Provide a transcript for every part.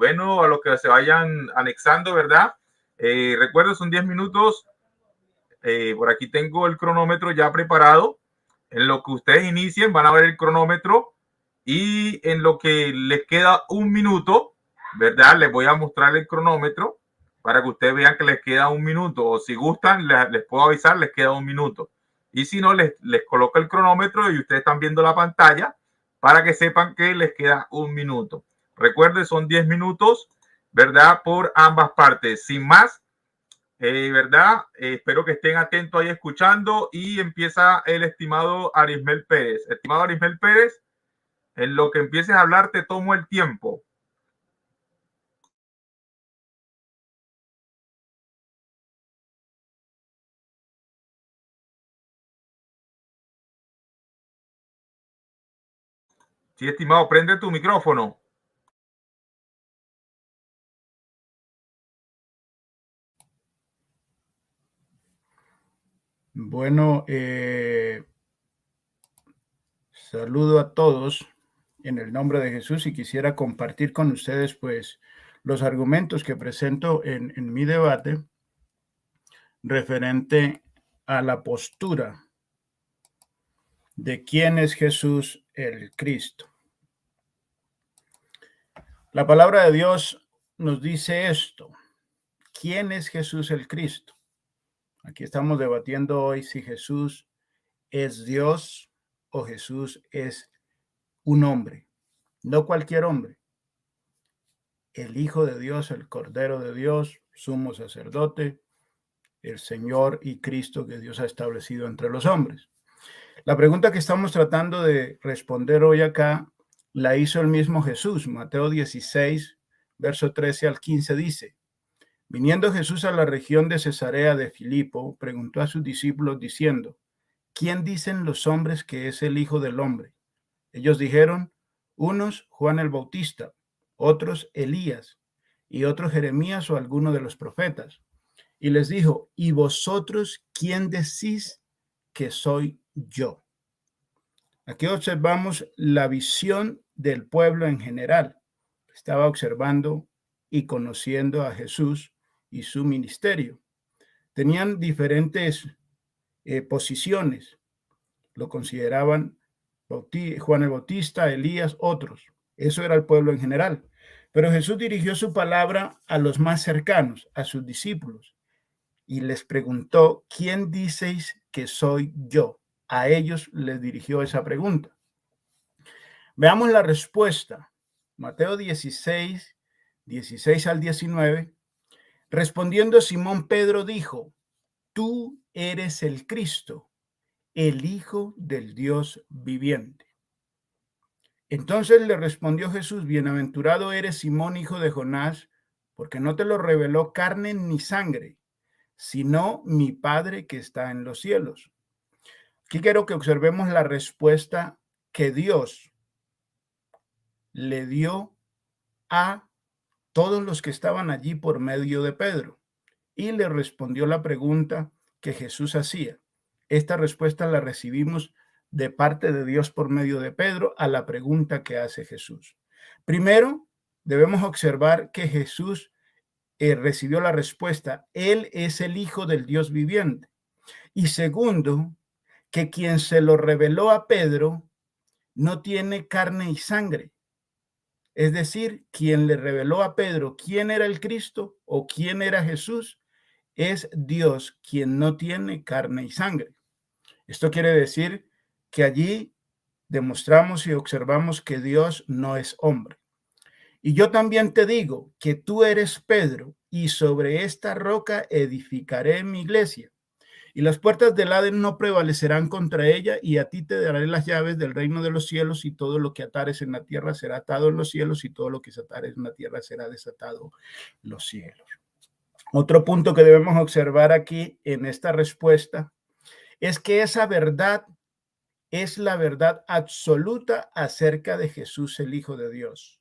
bueno, a los que se vayan anexando, ¿verdad? Recuerden, son 10 minutos. Por aquí tengo el cronómetro ya preparado. En lo que ustedes inicien van a ver el cronómetro y en lo que les queda un minuto, ¿verdad? Les voy a mostrar el cronómetro para que ustedes vean que les queda un minuto. O si gustan, les puedo avisar, les queda un minuto. Y si no, les coloco el cronómetro y ustedes están viendo la pantalla para que sepan que les queda un minuto. Recuerden, son 10 minutos, ¿verdad? Por ambas partes. Sin más, ¿verdad? Espero que estén atentos ahí escuchando y empieza el estimado Arismel Pérez. Estimado Arismel Pérez, en lo que empieces a hablar te tomo el tiempo. Sí, estimado, prende tu micrófono. Bueno, saludo a todos en el nombre de Jesús y quisiera compartir con ustedes pues los argumentos que presento en mi debate referente a la postura de quién es Jesús el Cristo. La palabra de Dios nos dice esto: ¿quién es Jesús el Cristo? Aquí estamos debatiendo hoy si Jesús es Dios o Jesús es un hombre, no cualquier hombre, el Hijo de Dios, el Cordero de Dios, sumo sacerdote, el Señor y Cristo que Dios ha establecido entre los hombres. La pregunta que estamos tratando de responder hoy acá la hizo el mismo Jesús. Mateo 16, verso 13 al 15 dice: viniendo Jesús a la región de Cesarea de Filipo, preguntó a sus discípulos diciendo: ¿quién dicen los hombres que es el Hijo del Hombre? Ellos dijeron: unos Juan el Bautista, otros Elías, y otros Jeremías o alguno de los profetas. Y les dijo: ¿y vosotros quién decís que soy yo? Aquí observamos la visión del pueblo en general. Estaba observando y conociendo a Jesús y su ministerio. Tenían diferentes posiciones. Lo consideraban Juan el Bautista, Elías, otros. Eso era el pueblo en general. Pero Jesús dirigió su palabra a los más cercanos, a sus discípulos, y les preguntó: ¿quién diceis que soy yo? A ellos les dirigió esa pregunta. Veamos la respuesta. Mateo 16, 16 al 19. Respondiendo Simón Pedro dijo: tú eres el Cristo, el Hijo del Dios viviente. Entonces le respondió Jesús: bienaventurado eres Simón, hijo de Jonás, porque no te lo reveló carne ni sangre, sino mi Padre que está en los cielos. Aquí quiero que observemos la respuesta que Dios le dio a todos los que estaban allí por medio de Pedro, y le respondió la pregunta que Jesús hacía. Esta respuesta la recibimos de parte de Dios por medio de Pedro a la pregunta que hace Jesús. Primero, debemos observar que Jesús recibió la respuesta: Él es el Hijo del Dios viviente. Y segundo, que quien se lo reveló a Pedro no tiene carne y sangre. Es decir, quien le reveló a Pedro quién era el Cristo o quién era Jesús es Dios, quien no tiene carne y sangre. Esto quiere decir que allí demostramos y observamos que Dios no es hombre. Y yo también te digo que tú eres Pedro, y sobre esta roca edificaré mi iglesia, y las puertas del Hades no prevalecerán contra ella, y a ti te daré las llaves del reino de los cielos, y todo lo que atares en la tierra será atado en los cielos, y todo lo que se atares en la tierra será desatado en los cielos. Otro punto que debemos observar aquí en esta respuesta es que esa verdad es la verdad absoluta acerca de Jesús, el Hijo de Dios.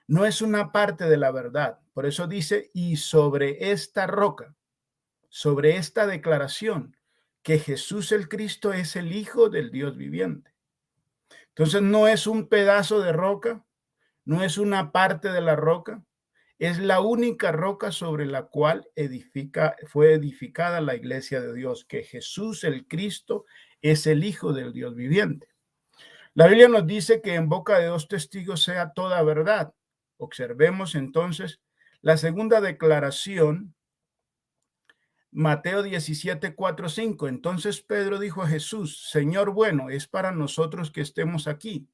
No es una parte de la verdad. Por eso dice: y sobre esta roca, sobre esta declaración, que Jesús el Cristo es el Hijo del Dios viviente. Entonces no es un pedazo de roca, no es una parte de la roca, Es la única roca sobre la cual fue edificada la iglesia de Dios, que Jesús el Cristo es el Hijo del Dios viviente. La Biblia nos dice que en boca de dos testigos sea toda verdad. Observemos entonces la segunda declaración, Mateo 17, 4, 5. Entonces Pedro dijo a Jesús: Señor, bueno, es para nosotros que estemos aquí.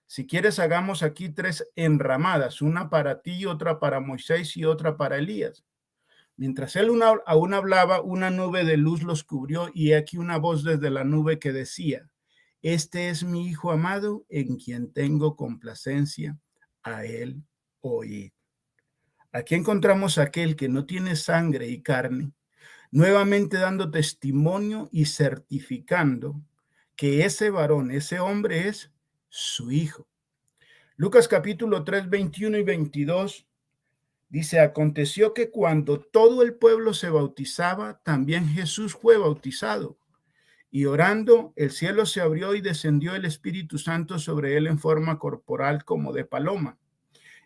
Si quieres, hagamos aquí 3 enramadas, una para ti, otra para Moisés y otra para Elías. Mientras él aún hablaba, una nube de luz los cubrió, y aquí una voz desde la nube que decía: Este es mi Hijo amado, en quien tengo complacencia, a él oíd. Aquí encontramos a aquel que no tiene sangre y carne, nuevamente dando testimonio y certificando que ese varón, ese hombre es su Hijo. Lucas capítulo 3, 21 y 22 dice: aconteció que cuando todo el pueblo se bautizaba, también Jesús fue bautizado. Y orando, el cielo se abrió y descendió el Espíritu Santo sobre él en forma corporal como de paloma.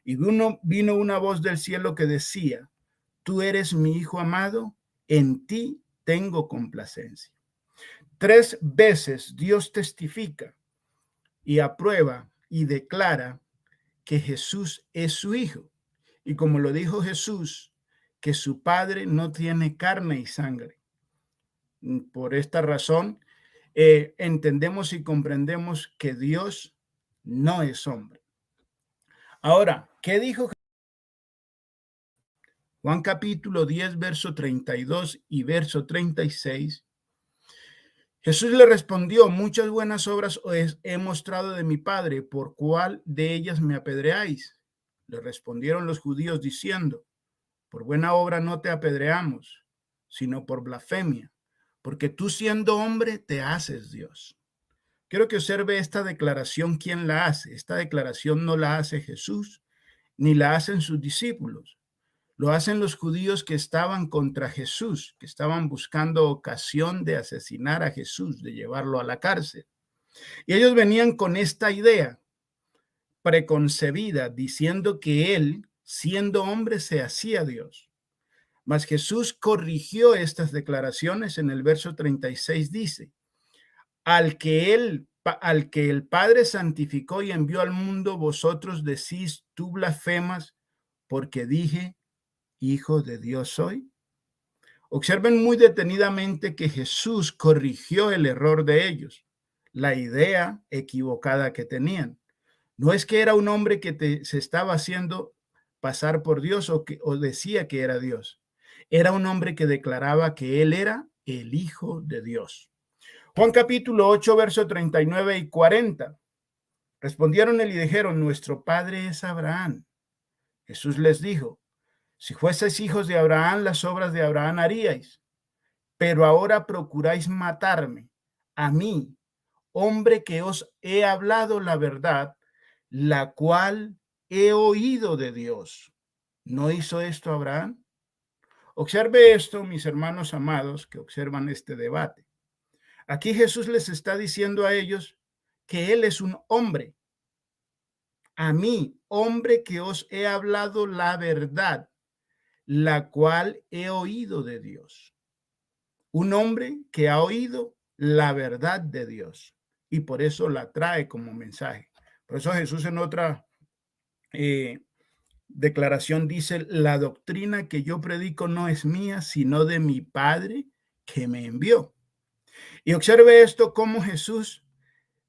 Y vino una voz del cielo que decía: Tú eres mi Hijo amado, en ti tengo complacencia. 3 veces Dios testifica y aprueba y declara que Jesús es su Hijo. Y como lo dijo Jesús, que su Padre no tiene carne y sangre. Por esta razón, entendemos y comprendemos que Dios no es hombre. Ahora, ¿qué dijo Juan capítulo 10, verso 32 y verso 36? Jesús le respondió: muchas buenas obras os he mostrado de mi Padre, ¿por cuál de ellas me apedreáis? Le respondieron los judíos diciendo: por buena obra no te apedreamos, sino por blasfemia, porque tú siendo hombre te haces Dios. Quiero que observe esta declaración. ¿Quién la hace? Esta declaración no la hace Jesús, ni la hacen sus discípulos. Lo hacen los judíos que estaban contra Jesús, que estaban buscando ocasión de asesinar a Jesús, de llevarlo a la cárcel. Y ellos venían con esta idea preconcebida, diciendo que él, siendo hombre, se hacía Dios. Mas Jesús corrigió estas declaraciones. En el verso 36 dice: al que el Padre santificó y envió al mundo, vosotros decís: tú blasfemas, porque dije: Hijo de Dios soy. Observen muy detenidamente que Jesús corrigió el error de ellos, la idea equivocada que tenían. No es que era un hombre que se estaba haciendo pasar por Dios o decía que era Dios. Era un hombre que declaraba que él era el Hijo de Dios. Juan capítulo 8, verso 39 y 40. Respondieron y dijeron: nuestro padre es Abraham. Jesús les dijo: si fueseis hijos de Abraham, las obras de Abraham haríais. Pero ahora procuráis matarme, a mí, hombre que os he hablado la verdad, la cual he oído de Dios. ¿No hizo esto Abraham? Observe esto, mis hermanos amados, que observan este debate. Aquí Jesús les está diciendo a ellos que él es un hombre. A mí, hombre que os he hablado la verdad, la cual he oído de Dios. Un hombre que ha oído la verdad de Dios y por eso la trae como mensaje. Por eso Jesús en otra declaración dice: la doctrina que yo predico no es mía, sino de mi Padre que me envió. Y observe esto, cómo Jesús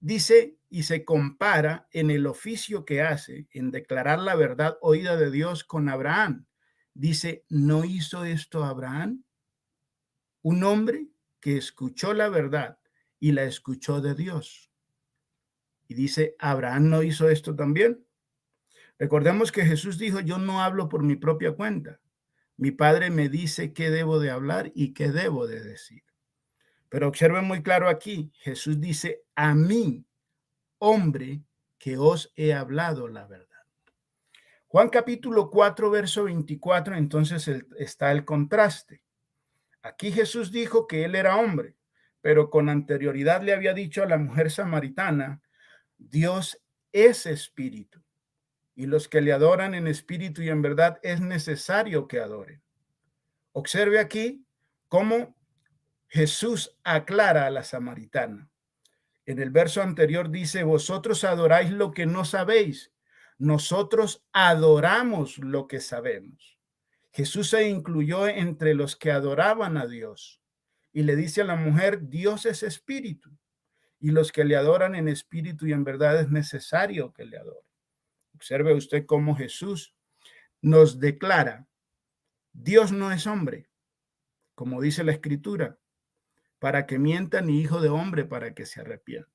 dice y se compara en el oficio que hace en declarar la verdad oída de Dios con Abraham. Dice: ¿no hizo esto Abraham? Un hombre que escuchó la verdad y la escuchó de Dios. Y dice: ¿Abraham no hizo esto también? Recordemos que Jesús dijo: yo no hablo por mi propia cuenta. Mi Padre me dice qué debo de hablar y qué debo de decir. Pero observen muy claro aquí, Jesús dice: a mí, hombre que os he hablado la verdad. Juan capítulo 4, verso 24, entonces está el contraste. Aquí Jesús dijo que él era hombre, pero con anterioridad le había dicho a la mujer samaritana: Dios es espíritu. y los que le adoran en espíritu y en verdad es necesario que adoren. Observe aquí cómo Jesús aclara a la samaritana. En el verso anterior dice, vosotros adoráis lo que no sabéis, nosotros adoramos lo que sabemos. Jesús se incluyó entre los que adoraban a Dios y le dice a la mujer, Dios es espíritu y los que le adoran en espíritu y en verdad es necesario que le adoren. Observe usted cómo Jesús nos declara, Dios no es hombre, como dice la Escritura, para que mienta, ni hijo de hombre para que se arrepienta.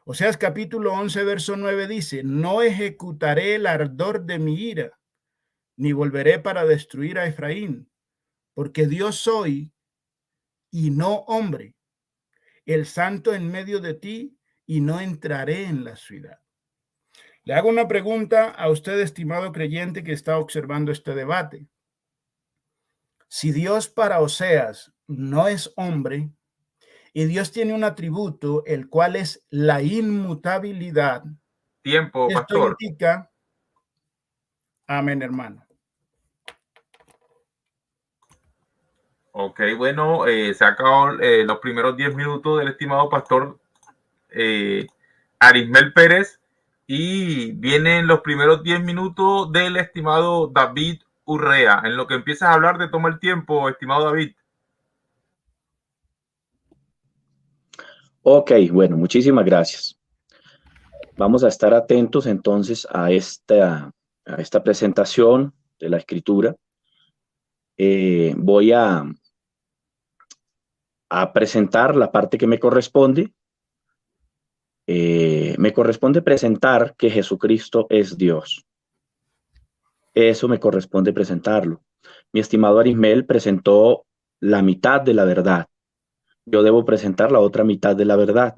Oseas capítulo 11, verso 9 dice, no ejecutaré el ardor de mi ira, ni volveré para destruir a Efraín, porque Dios soy y no hombre, el santo en medio de ti, y no entraré en la ciudad. Le hago una pregunta a usted, estimado creyente, que está observando este debate. Si Dios para Oseas no es hombre, y Dios tiene un atributo, el cual es la inmutabilidad. Tiempo, Esto pastor. indica, amén, hermano. Ok, bueno, se acabaron los primeros 10 minutos del estimado pastor Arismel Pérez y vienen los primeros 10 minutos del estimado David Urrea. En lo que empiezas a hablar, te toma el tiempo, estimado David. Ok, bueno, muchísimas gracias. Vamos a estar atentos entonces a esta presentación de la escritura. Voy a presentar la parte que me corresponde. Me corresponde presentar que Jesucristo es Dios. Eso me corresponde presentarlo. Mi estimado Arismel presentó la mitad de la verdad. Yo debo presentar la otra mitad de la verdad.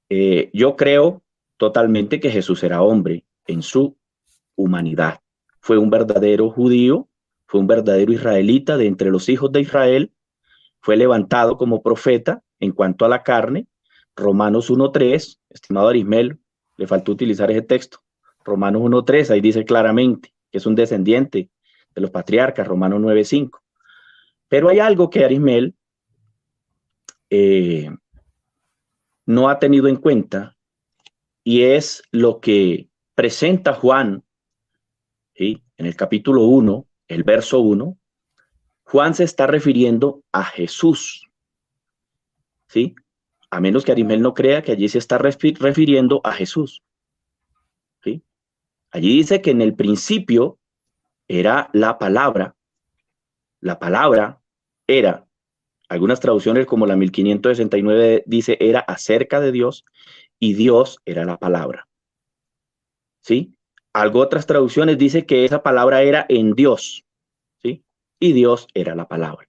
Yo creo totalmente que Jesús era hombre en su humanidad. Fue un verdadero judío, fue un verdadero israelita de entre los hijos de Israel, fue levantado como profeta en cuanto a la carne. Romanos 1.3, estimado Arismel, le faltó utilizar ese texto. Romanos 1.3, ahí dice claramente que es un descendiente de los patriarcas, Romanos 9.5. Pero hay algo que Arismel no ha tenido en cuenta y es lo que presenta Juan, ¿sí? En el capítulo 1, el verso 1, Juan se está refiriendo a Jesús, ¿sí? A menos que Arismel no crea que allí se está refiriendo a Jesús, ¿sí? Allí dice que en el principio era la palabra era, algunas traducciones como la 1569 dice era acerca de Dios y Dios era la palabra, ¿sí? Algo otras traducciones dice que esa palabra era en Dios, ¿sí? Y Dios era la palabra.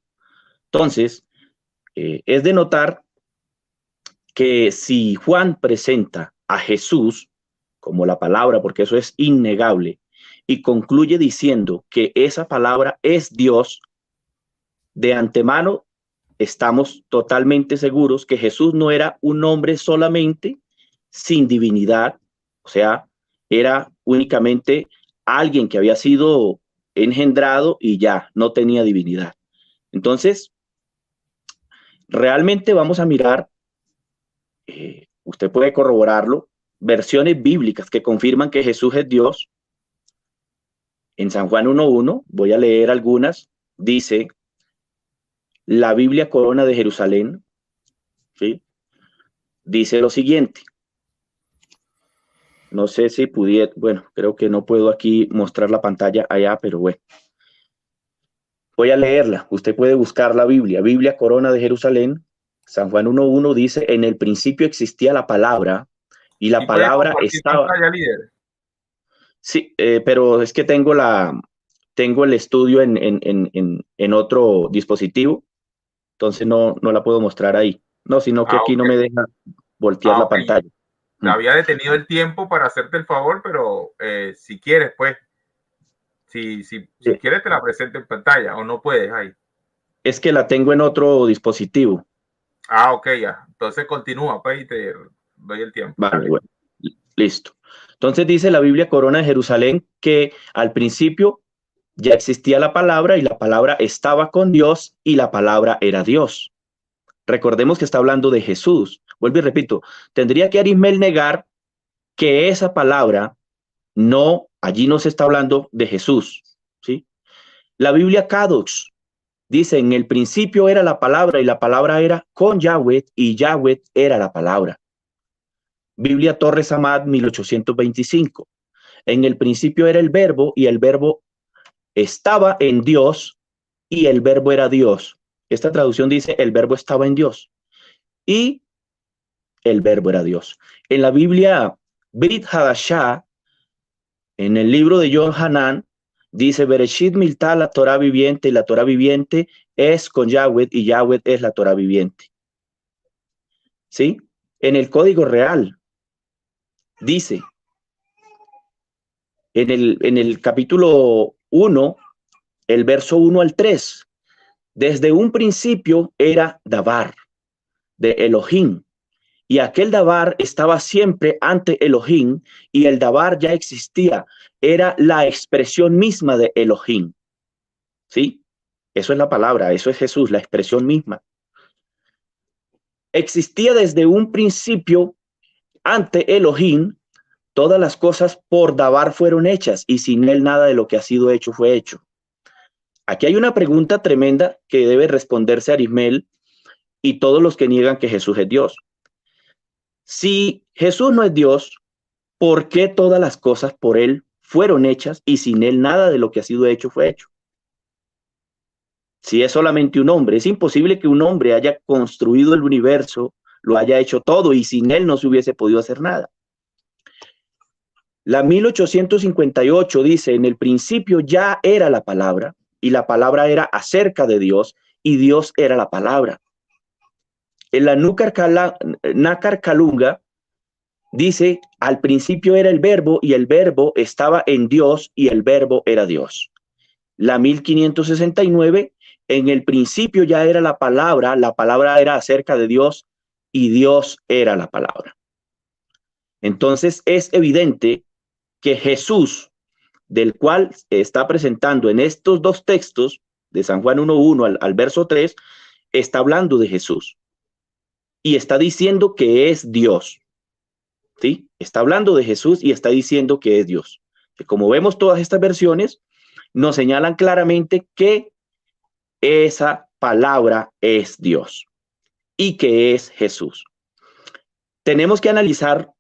Entonces, es de notar que si Juan presenta a Jesús como la palabra, porque eso es innegable, y concluye diciendo que esa palabra es Dios, de antemano estamos totalmente seguros que Jesús no era un hombre solamente sin divinidad, o sea, era únicamente alguien que había sido engendrado y ya no tenía divinidad. Entonces, realmente vamos a mirar, usted puede corroborarlo, versiones bíblicas que confirman que Jesús es Dios. En San Juan 1.1, voy a leer algunas, dice, la Biblia Corona de Jerusalén, ¿sí? Dice lo siguiente. No sé si pudiera, bueno, creo que no puedo aquí mostrar la pantalla allá, pero bueno. Voy a leerla. Usted puede buscar la Biblia. Biblia Corona de Jerusalén, San Juan 1.1 dice, en el principio existía la palabra y la palabra estaba... Pantalla, líder. Sí, pero es que tengo el estudio en otro dispositivo, entonces no la puedo mostrar ahí. No, sino que aquí no me deja voltear la pantalla. Te había detenido el tiempo para hacerte el favor, pero si quieres, pues, si quieres te la presento en pantalla o no puedes ahí. Es que la tengo en otro dispositivo. Ok, ya. Entonces continúa, pues, y te doy el tiempo. Vale, bueno, listo. Entonces dice la Biblia Corona de Jerusalén que al principio ya existía la palabra y la palabra estaba con Dios y la palabra era Dios. Recordemos que está hablando de Jesús. Vuelvo y repito, tendría que Arismel negar que esa palabra allí no se está hablando de Jesús, ¿sí? La Biblia Kadosh dice, en el principio era la palabra y la palabra era con Yahweh y Yahweh era la palabra. Biblia Torres Amad 1825. En el principio era el verbo y el verbo estaba en Dios y el verbo era Dios. Esta traducción dice el verbo estaba en Dios y el verbo era Dios. En la Biblia Brit Hadashah, en el libro de John Hanan, dice Bereshit Miltá, la Torah viviente, y la Torah viviente es con Yahweh y Yahweh es la Torah viviente. ¿Sí? En el Código Real dice, en el capítulo 1, el verso 1 al 3, desde un principio era Dabar, de Elohim, y aquel Dabar estaba siempre ante Elohim, y el Dabar ya existía, era la expresión misma de Elohim. ¿Sí? Eso es la palabra, eso es Jesús, la expresión misma. Existía desde un principio ante Elohim, todas las cosas por Dabar fueron hechas, y sin él nada de lo que ha sido hecho fue hecho. Aquí hay una pregunta tremenda que debe responderse Arismel y todos los que niegan que Jesús es Dios. Si Jesús no es Dios, ¿por qué todas las cosas por él fueron hechas y sin él nada de lo que ha sido hecho fue hecho? Si es solamente un hombre, es imposible que un hombre haya construido el universo, lo haya hecho todo y sin él no se hubiese podido hacer nada. La 1858 dice, en el principio ya era la palabra y la palabra era acerca de Dios y Dios era la palabra. En la Nácar Calunga dice, al principio era el verbo y el verbo estaba en Dios y el verbo era Dios. La 1569, en el principio ya era la palabra era acerca de Dios y Dios era la palabra. Entonces es evidente que Jesús, del cual está presentando en estos dos textos, de San Juan 1:1 al verso 3, está hablando de Jesús y está diciendo que es Dios. ¿Sí? Está hablando de Jesús y está diciendo que es Dios. Que como vemos todas estas versiones, nos señalan claramente que esa palabra es Dios y que es Jesús. Tenemos que analizar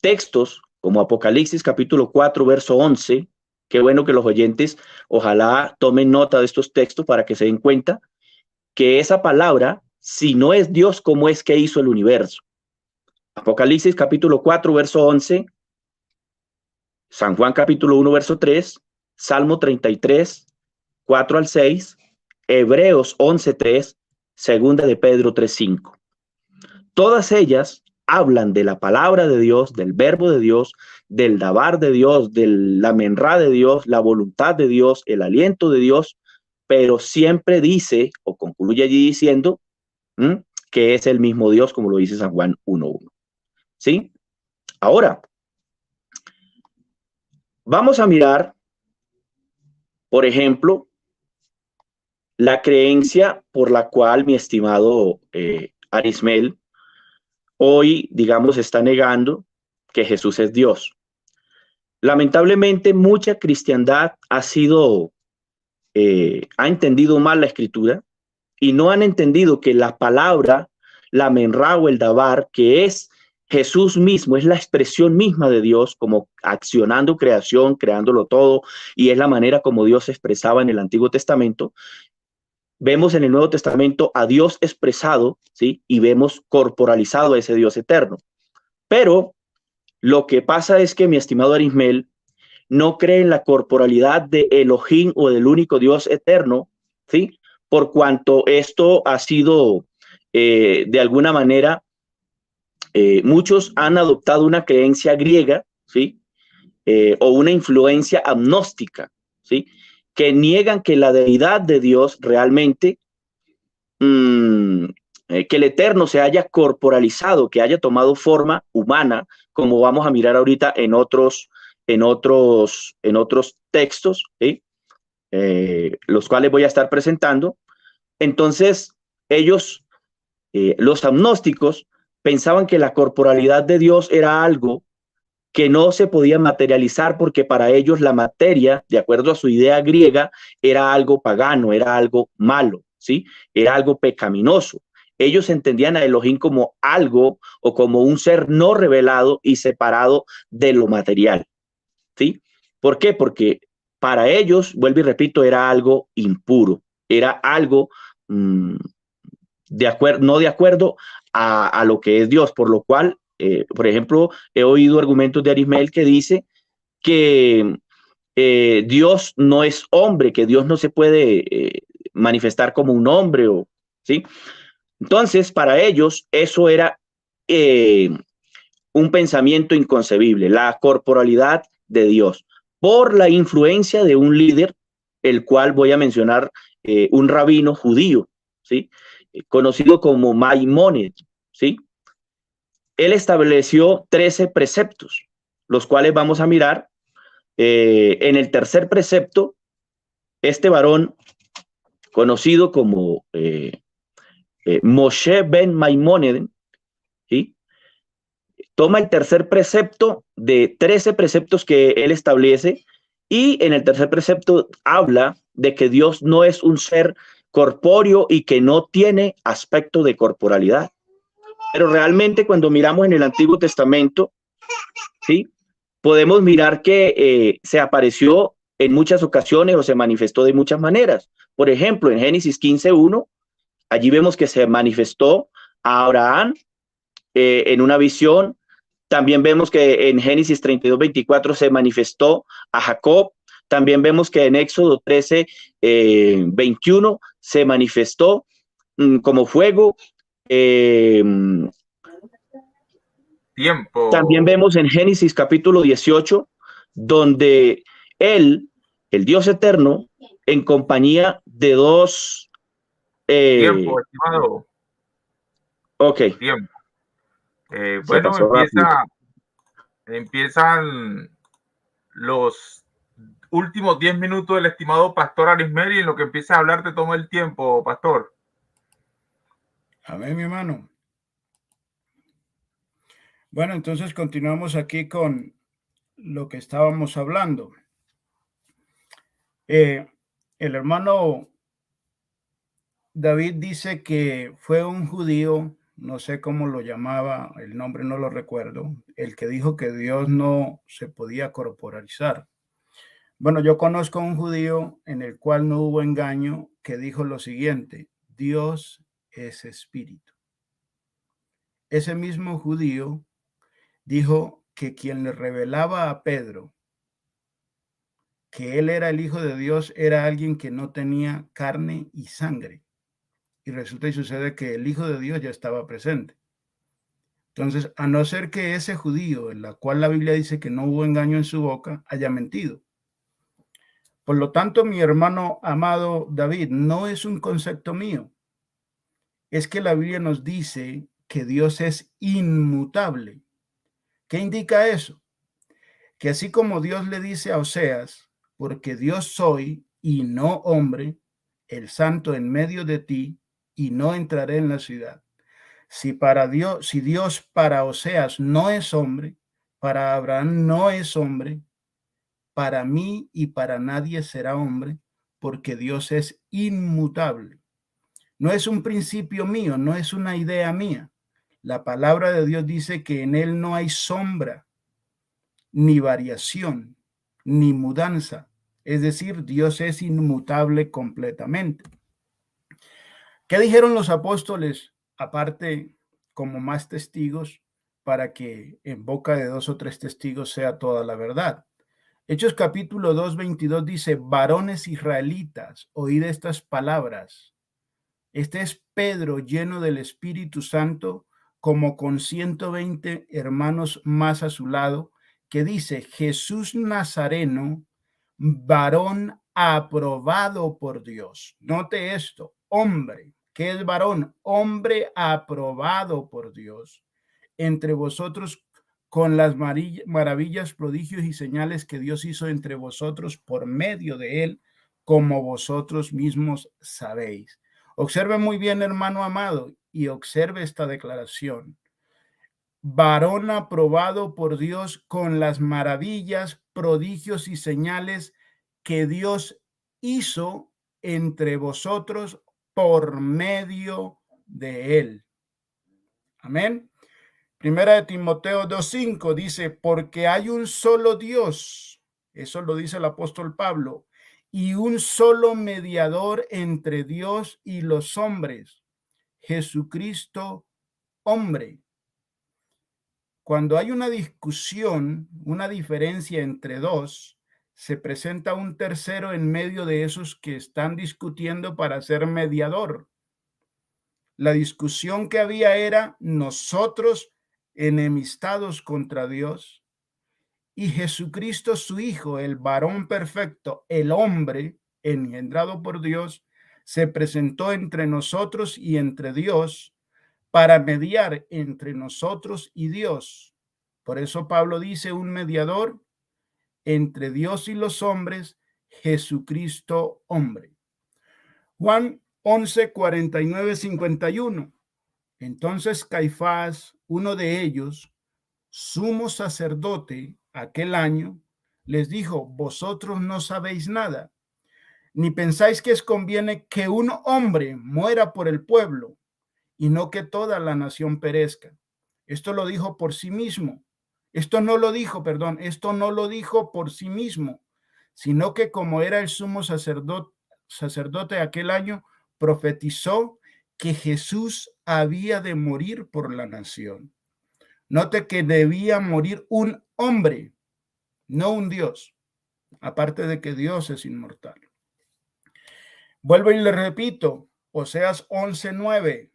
textos como Apocalipsis capítulo 4, verso 11. Qué bueno que los oyentes ojalá tomen nota de estos textos para que se den cuenta que esa palabra, si no es Dios, ¿cómo es que hizo el universo? Apocalipsis capítulo 4, verso 11, San Juan capítulo 1, verso 3, Salmo 33, 4 al 6, Hebreos 11, 3, Segunda de Pedro 3, 5. Todas ellas hablan de la palabra de Dios, del verbo de Dios, del dabar de Dios, de la menra de Dios, la voluntad de Dios, el aliento de Dios, pero siempre dice o concluye allí diciendo que es el mismo Dios, como lo dice San Juan 1:1. ¿Sí? Ahora, vamos a mirar, por ejemplo, la creencia por la cual mi estimado Arismel hoy, digamos, está negando que Jesús es Dios. Lamentablemente, mucha cristiandad ha entendido mal la escritura y no han entendido que la palabra, la menra o el dabar, que es Jesús mismo, es la expresión misma de Dios, como accionando creación, creándolo todo, y es la manera como Dios se expresaba en el Antiguo Testamento. Vemos en el Nuevo Testamento a Dios expresado, ¿sí? Y vemos corporalizado a ese Dios eterno. Pero lo que pasa es que mi estimado Arismel no cree en la corporalidad de Elohim o del único Dios eterno, ¿sí? Por cuanto esto ha sido, de alguna manera, muchos han adoptado una creencia griega, ¿sí? O una influencia agnóstica, ¿sí? Que niegan que la deidad de Dios realmente, que el Eterno se haya corporalizado, que haya tomado forma humana, como vamos a mirar ahorita en otros textos, ¿sí? Los cuales voy a estar presentando. Entonces, ellos, los agnósticos, pensaban que la corporalidad de Dios era algo que no se podía materializar porque para ellos la materia, de acuerdo a su idea griega, era algo pagano, era algo malo, ¿sí? Era algo pecaminoso. Ellos entendían a Elohim como algo o como un ser no revelado y separado de lo material, ¿sí? ¿Por qué? Porque para ellos, vuelvo y repito, era algo impuro, era algo no de acuerdo a lo que es Dios, por lo cual, por ejemplo, he oído argumentos de Arismael que dice que Dios no es hombre, que Dios no se puede manifestar como un hombre, ¿sí? Entonces, para ellos, eso era un pensamiento inconcebible, la corporalidad de Dios, por la influencia de un líder, el cual voy a mencionar, un rabino judío, ¿sí? Conocido como Maimónides, ¿sí? Él estableció 13 preceptos, los cuales vamos a mirar. En el tercer precepto, este varón, conocido como Moshe ben Maimónides, ¿sí? Toma el tercer precepto de 13 preceptos que él establece, y en el tercer precepto habla de que Dios no es un ser corpóreo y que no tiene aspecto de corporalidad. Pero realmente cuando miramos en el Antiguo Testamento, ¿sí? Podemos mirar que se apareció en muchas ocasiones o se manifestó de muchas maneras. Por ejemplo, en Génesis 15:1, allí vemos que se manifestó a Abraham en una visión. También vemos que en Génesis 32:24 se manifestó a Jacob. También vemos que en Éxodo 13:21 se manifestó como fuego. Tiempo. También vemos en Génesis capítulo 18, donde él, el Dios eterno, en compañía de dos... Tiempo, estimado. Ok. Tiempo. Se Bueno, pasó rápido. empiezan los últimos 10 minutos del estimado Pastor Arismendi, y en lo que empieza a hablar te toma el tiempo, Pastor. Amén, mi hermano. Bueno, entonces continuamos aquí con lo que estábamos hablando. El hermano David dice que fue un judío, no sé cómo lo llamaba, el nombre no lo recuerdo, el que dijo que Dios no se podía corporalizar. Bueno, yo conozco a un judío en el cual no hubo engaño, que dijo lo siguiente: Dios es espíritu. Ese mismo judío dijo que quien le revelaba a Pedro que él era el Hijo de Dios era alguien que no tenía carne y sangre. Y resulta y sucede que el Hijo de Dios ya estaba presente. Entonces, a no ser que ese judío, en la cual la Biblia dice que no hubo engaño en su boca, haya mentido. Por lo tanto, mi hermano amado David, no es un concepto mío. Es que la Biblia nos dice que Dios es inmutable. ¿Qué indica eso? Que así como Dios le dice a Oseas, porque Dios soy y no hombre, el santo en medio de ti, y no entraré en la ciudad. Si Dios para Oseas no es hombre, para Abraham no es hombre, para mí y para nadie será hombre, porque Dios es inmutable. No es un principio mío, no es una idea mía. La palabra de Dios dice que en él no hay sombra, ni variación, ni mudanza. Es decir, Dios es inmutable completamente. ¿Qué dijeron los apóstoles, aparte como más testigos, para que en boca de 2 o 3 testigos sea toda la verdad? Hechos capítulo 2:22 dice: varones israelitas, oíd estas palabras. Este es Pedro lleno del Espíritu Santo, como con 120 hermanos más a su lado, que dice: Jesús Nazareno, varón aprobado por Dios. Note esto: hombre. ¿Qué es varón? Hombre aprobado por Dios entre vosotros, con las maravillas, prodigios y señales que Dios hizo entre vosotros por medio de él, como vosotros mismos sabéis. Observe muy bien, hermano amado, y observe esta declaración. Varón aprobado por Dios con las maravillas, prodigios y señales que Dios hizo entre vosotros por medio de él. Amén. Primera de Timoteo 2:5 dice, porque hay un solo Dios, eso lo dice el apóstol Pablo, y un solo mediador entre Dios y los hombres, Jesucristo, hombre. Cuando hay una discusión, una diferencia entre dos, se presenta un tercero en medio de esos que están discutiendo para ser mediador. La discusión que había era nosotros enemistados contra Dios y Jesucristo su Hijo, el varón perfecto, el hombre engendrado por Dios, se presentó entre nosotros y entre Dios para mediar entre nosotros y Dios. Por eso Pablo dice un mediador entre Dios y los hombres, Jesucristo hombre. Juan 11, 49, 51. Entonces Caifás, uno de ellos, sumo sacerdote aquel año, les dijo, vosotros no sabéis nada, ni pensáis que es conviene que un hombre muera por el pueblo y no que toda la nación perezca. Esto lo dijo por sí mismo. Esto no lo dijo por sí mismo, sino que como era el sumo sacerdote aquel año, profetizó que Jesús había de morir por la nación. Note que debía morir un hombre, no un Dios, aparte de que Dios es inmortal. Vuelvo y le repito, Oseas 11:9.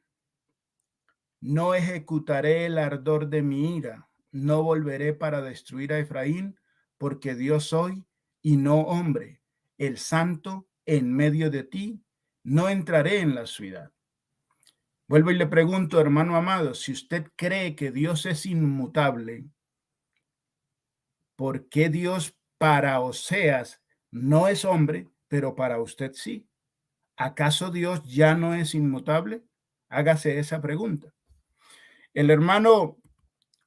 No ejecutaré el ardor de mi ira, no volveré para destruir a Efraín, porque Dios soy y no hombre, el santo en medio de ti, no entraré en la ciudad. Vuelvo y le pregunto, hermano amado, si usted cree que Dios es inmutable, ¿por qué Dios para Oseas no es hombre, pero para usted sí? ¿Acaso Dios ya no es inmutable? Hágase esa pregunta. El hermano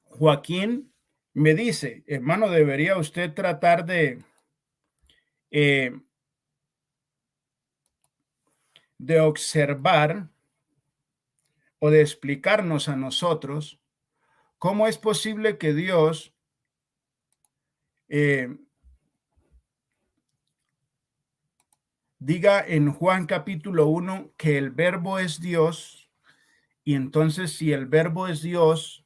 Joaquín me dice, hermano, debería usted tratar de observar o de explicarnos a nosotros cómo es posible que Dios diga en Juan capítulo 1 que el verbo es Dios, y entonces si el verbo es Dios,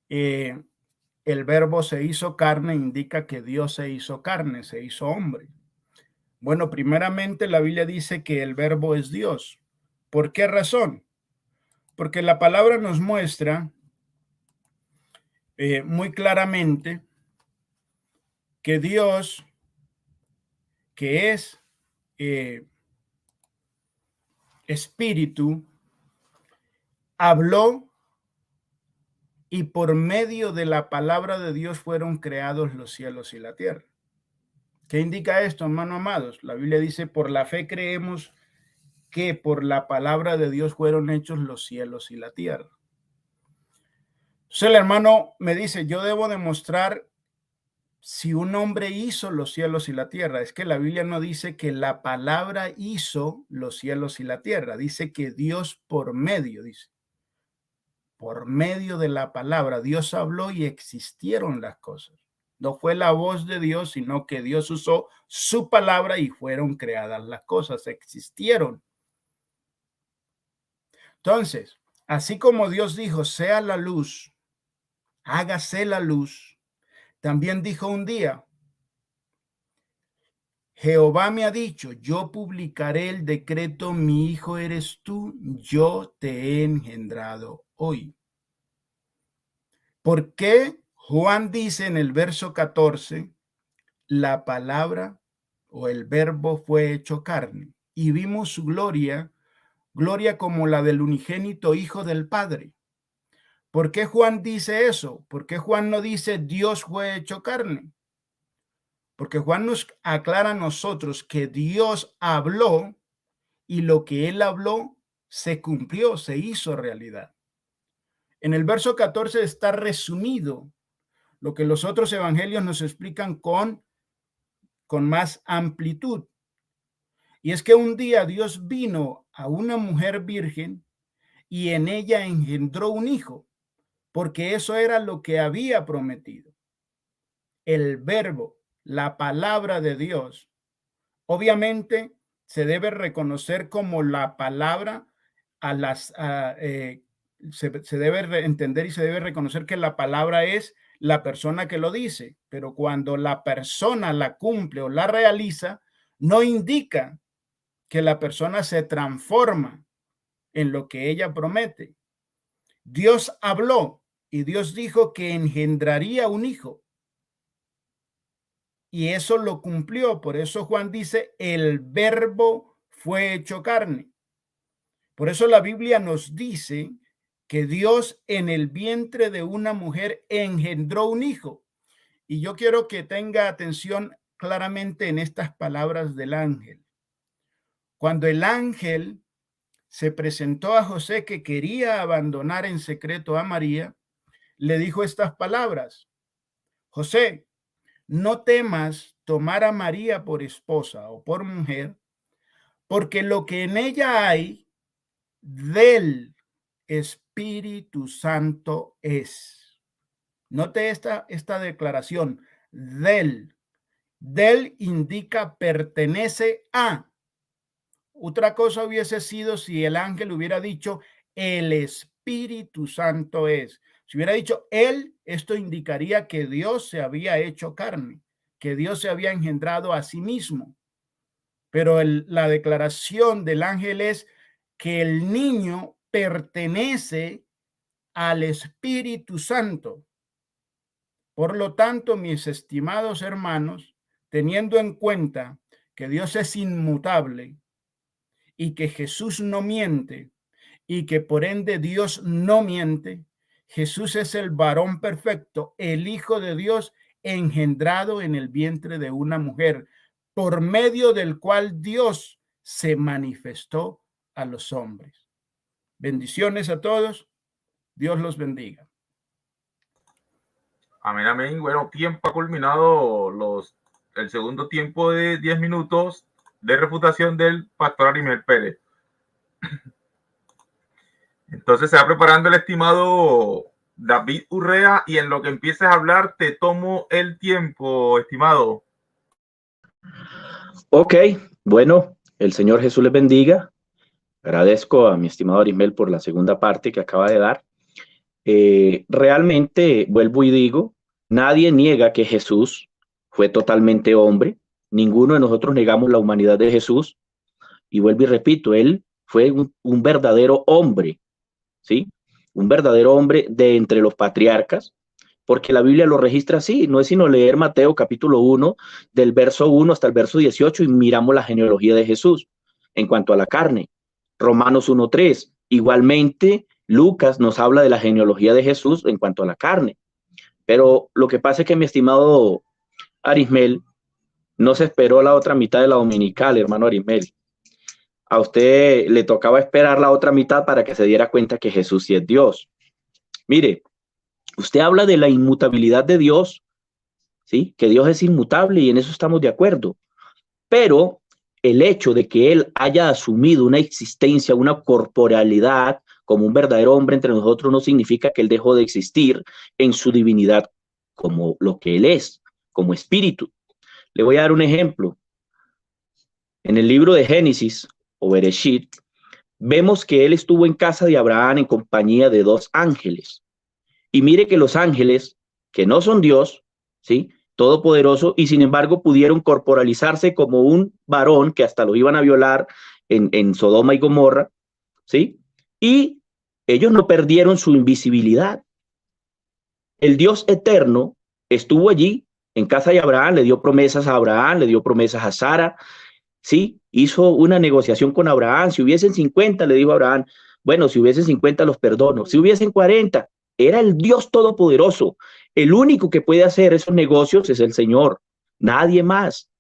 el verbo se hizo carne, indica que Dios se hizo carne, se hizo hombre. Bueno, primeramente la Biblia dice que el verbo es Dios. ¿Por qué razón? Porque la palabra nos muestra muy claramente que Dios, que es espíritu, habló y por medio de la palabra de Dios fueron creados los cielos y la tierra. ¿Qué indica esto, hermanos amados? La Biblia dice, por la fe creemos que por la palabra de Dios fueron hechos los cielos y la tierra. Entonces el hermano me dice, yo debo demostrar si un hombre hizo los cielos y la tierra. Es que la Biblia no dice que la palabra hizo los cielos y la tierra. Dice que Dios por medio de la palabra, Dios habló y existieron las cosas. No fue la voz de Dios, sino que Dios usó su palabra y fueron creadas las cosas, existieron. Entonces, así como Dios dijo, sea la luz, hágase la luz, también dijo un día, Jehová me ha dicho, yo publicaré el decreto, mi hijo eres tú, yo te he engendrado hoy. ¿Por qué Juan dice en el verso 14, la palabra o el verbo fue hecho carne y vimos su gloria, gloria como la del unigénito Hijo del Padre? ¿Por qué Juan dice eso? ¿Por qué Juan no dice Dios fue hecho carne? Porque Juan nos aclara a nosotros que Dios habló y lo que él habló se cumplió, se hizo realidad. En el verso 14 está resumido lo que los otros evangelios nos explican con más amplitud. Y es que un día Dios vino a una mujer virgen y en ella engendró un hijo, porque eso era lo que había prometido. El verbo, la palabra de Dios, obviamente se debe reconocer como la palabra se debe entender y se debe reconocer que la palabra es la persona que lo dice, pero cuando la persona la cumple o la realiza, no indica que la persona se transforma en lo que ella promete. Dios habló y Dios dijo que engendraría un hijo. Y eso lo cumplió. Por eso Juan dice, el verbo fue hecho carne. Por eso la Biblia nos dice que Dios en el vientre de una mujer engendró un hijo. Y yo quiero que tenga atención claramente en estas palabras del ángel. Cuando el ángel se presentó a José, que quería abandonar en secreto a María, le dijo estas palabras: José, no temas tomar a María por esposa o por mujer, porque lo que en ella hay del Espíritu Santo es. Note esta declaración, del. Del indica pertenece a. Otra cosa hubiese sido si el ángel hubiera dicho el Espíritu Santo es. Si hubiera dicho él, esto indicaría que Dios se había hecho carne, que Dios se había engendrado a sí mismo. Pero la declaración del ángel es que el niño pertenece al Espíritu Santo. Por lo tanto, mis estimados hermanos, teniendo en cuenta que Dios es inmutable y que Jesús no miente y que por ende Dios no miente, Jesús es el varón perfecto, el Hijo de Dios engendrado en el vientre de una mujer, por medio del cual Dios se manifestó a los hombres. Bendiciones a todos. Dios los bendiga. Amén, amén. Bueno, tiempo ha culminado el segundo tiempo de 10 minutos de refutación del pastor Arimel Pérez. Entonces se va preparando el estimado David Urrea, y en lo que empieces a hablar te tomo el tiempo, estimado. Ok, bueno, el Señor Jesús les bendiga. Agradezco a mi estimado Arimel por la segunda parte que acaba de dar. Realmente, vuelvo y digo, nadie niega que Jesús fue totalmente hombre. Ninguno de nosotros negamos la humanidad de Jesús. Y vuelvo y repito, él fue un verdadero hombre, ¿sí? Un verdadero hombre de entre los patriarcas, porque la Biblia lo registra así. No es sino leer Mateo capítulo 1, del verso 1 hasta el verso 18, y miramos la genealogía de Jesús en cuanto a la carne. Romanos 1:3. Igualmente, Lucas nos habla de la genealogía de Jesús en cuanto a la carne. Pero lo que pasa es que mi estimado Arismel no se esperó la otra mitad de la dominical, hermano Arismel. A usted le tocaba esperar la otra mitad para que se diera cuenta que Jesús sí es Dios. Mire, usted habla de la inmutabilidad de Dios, ¿sí? Que Dios es inmutable y en eso estamos de acuerdo. Pero el hecho de que Él haya asumido una existencia, una corporalidad como un verdadero hombre entre nosotros no significa que Él dejó de existir en su divinidad como lo que Él es, como espíritu. Le voy a dar un ejemplo. En el libro de Génesis o Bereshit, vemos que Él estuvo en casa de Abraham en compañía de 2 ángeles. Y mire que los ángeles, que no son Dios, ¿sí?, todopoderoso, y sin embargo pudieron corporalizarse como un varón que hasta lo iban a violar en Sodoma y Gomorra, ¿sí? Y ellos no perdieron su invisibilidad. El Dios eterno estuvo allí en casa de Abraham, le dio promesas a Abraham, le dio promesas a Sara, ¿sí? Hizo una negociación con Abraham. Si hubiesen 50, le dijo a Abraham, bueno, si hubiesen 50 los perdono. Si hubiesen 40, era el Dios Todopoderoso. El único que puede hacer esos negocios es el Señor, nadie más.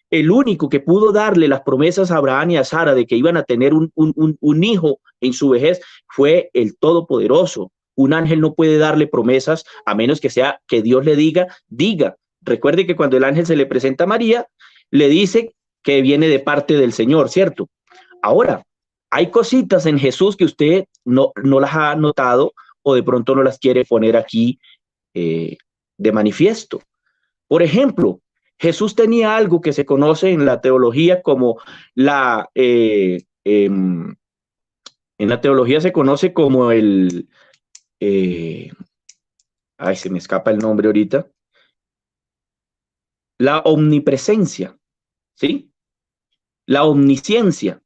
El único que pudo darle las promesas a Abraham y a Sara de que iban a tener un hijo en su vejez fue el Todopoderoso. Un ángel no puede darle promesas a menos que sea que Dios le diga. Recuerde que cuando el ángel se le presenta a María, le dice que viene de parte del Señor, ¿cierto? Ahora, hay cositas en Jesús que usted no las ha notado o de pronto no las quiere poner aquí de manifiesto. Por ejemplo, Jesús tenía algo que se conoce en la teología como en la teología se conoce como se me escapa el nombre ahorita, la omnipresencia, ¿sí? La omnisciencia.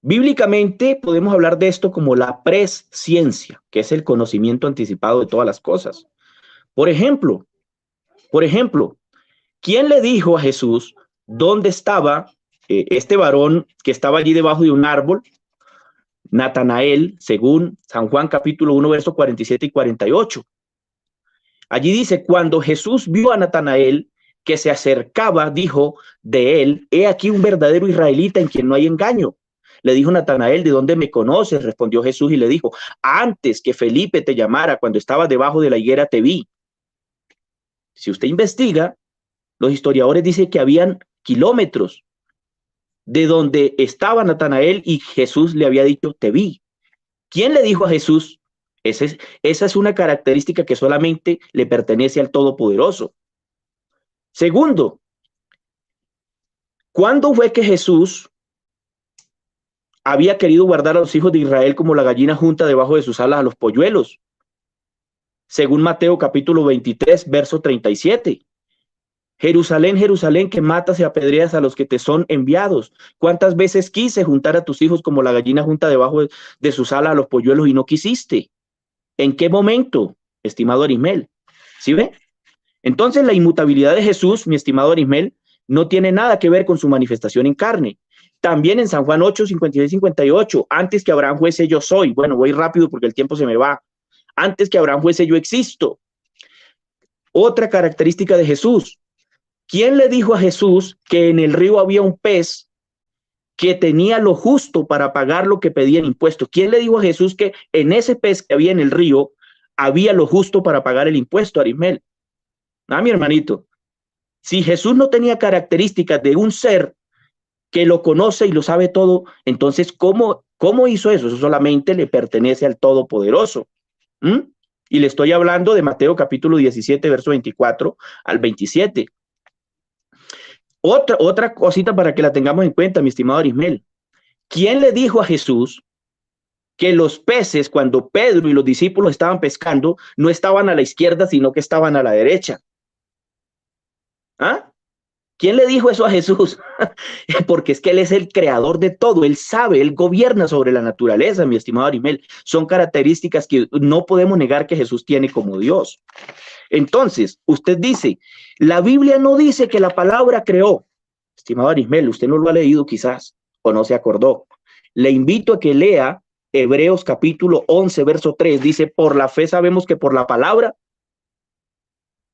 Bíblicamente podemos hablar de esto como la presciencia, que es el conocimiento anticipado de todas las cosas. Por ejemplo, ¿quién le dijo a Jesús dónde estaba este varón que estaba allí debajo de un árbol? Natanael, según San Juan capítulo 1, versos 47 y 48. Allí dice, cuando Jesús vio a Natanael que se acercaba, dijo de él, he aquí un verdadero israelita en quien no hay engaño. Le dijo Natanael, ¿de dónde me conoces? Respondió Jesús y le dijo, antes que Felipe te llamara, cuando estabas debajo de la higuera te vi. Si usted investiga, los historiadores dicen que habían kilómetros de donde estaba Natanael y Jesús le había dicho, te vi. ¿Quién le dijo a Jesús? Esa es una característica que solamente le pertenece al Todopoderoso. Segundo, ¿cuándo fue que Jesús había querido guardar a los hijos de Israel como la gallina junta debajo de sus alas a los polluelos? Según Mateo capítulo 23, verso 37. Jerusalén, Jerusalén, que matas y apedreas a los que te son enviados. ¿Cuántas veces quise juntar a tus hijos como la gallina junta debajo de sus alas a los polluelos y no quisiste? ¿En qué momento, estimado Arismel? ¿Sí ve? Entonces la inmutabilidad de Jesús, mi estimado Arismel, no tiene nada que ver con su manifestación en carne. También en San Juan 8, 56, 58, antes que Abraham fuese yo soy. Bueno, voy rápido porque el tiempo se me va. Antes que Abraham fuese yo existo. Otra característica de Jesús. ¿Quién le dijo a Jesús que en el río había un pez que tenía lo justo para pagar lo que pedían impuestos? ¿Quién le dijo a Jesús que en ese pez que había en el río había lo justo para pagar el impuesto, Arismel? Mi hermanito, si Jesús no tenía características de un ser que lo conoce y lo sabe todo, entonces, ¿cómo hizo eso? Eso solamente le pertenece al Todopoderoso. Y le estoy hablando de Mateo capítulo 17, verso 24 al 27. Otra cosita para que la tengamos en cuenta, mi estimado Arismel. ¿Quién le dijo a Jesús que los peces, cuando Pedro y los discípulos estaban pescando, no estaban a la izquierda, sino que estaban a la derecha? ¿Quién le dijo eso a Jesús? Porque es que Él es el creador de todo, Él sabe, Él gobierna sobre la naturaleza, mi estimado Arismel. Son características que no podemos negar que Jesús tiene como Dios. Entonces, usted dice, la Biblia no dice que la palabra creó. Estimado Arismel, usted no lo ha leído quizás, o no se acordó. Le invito a que lea Hebreos capítulo 11, verso 3. Dice, por la fe sabemos que por la palabra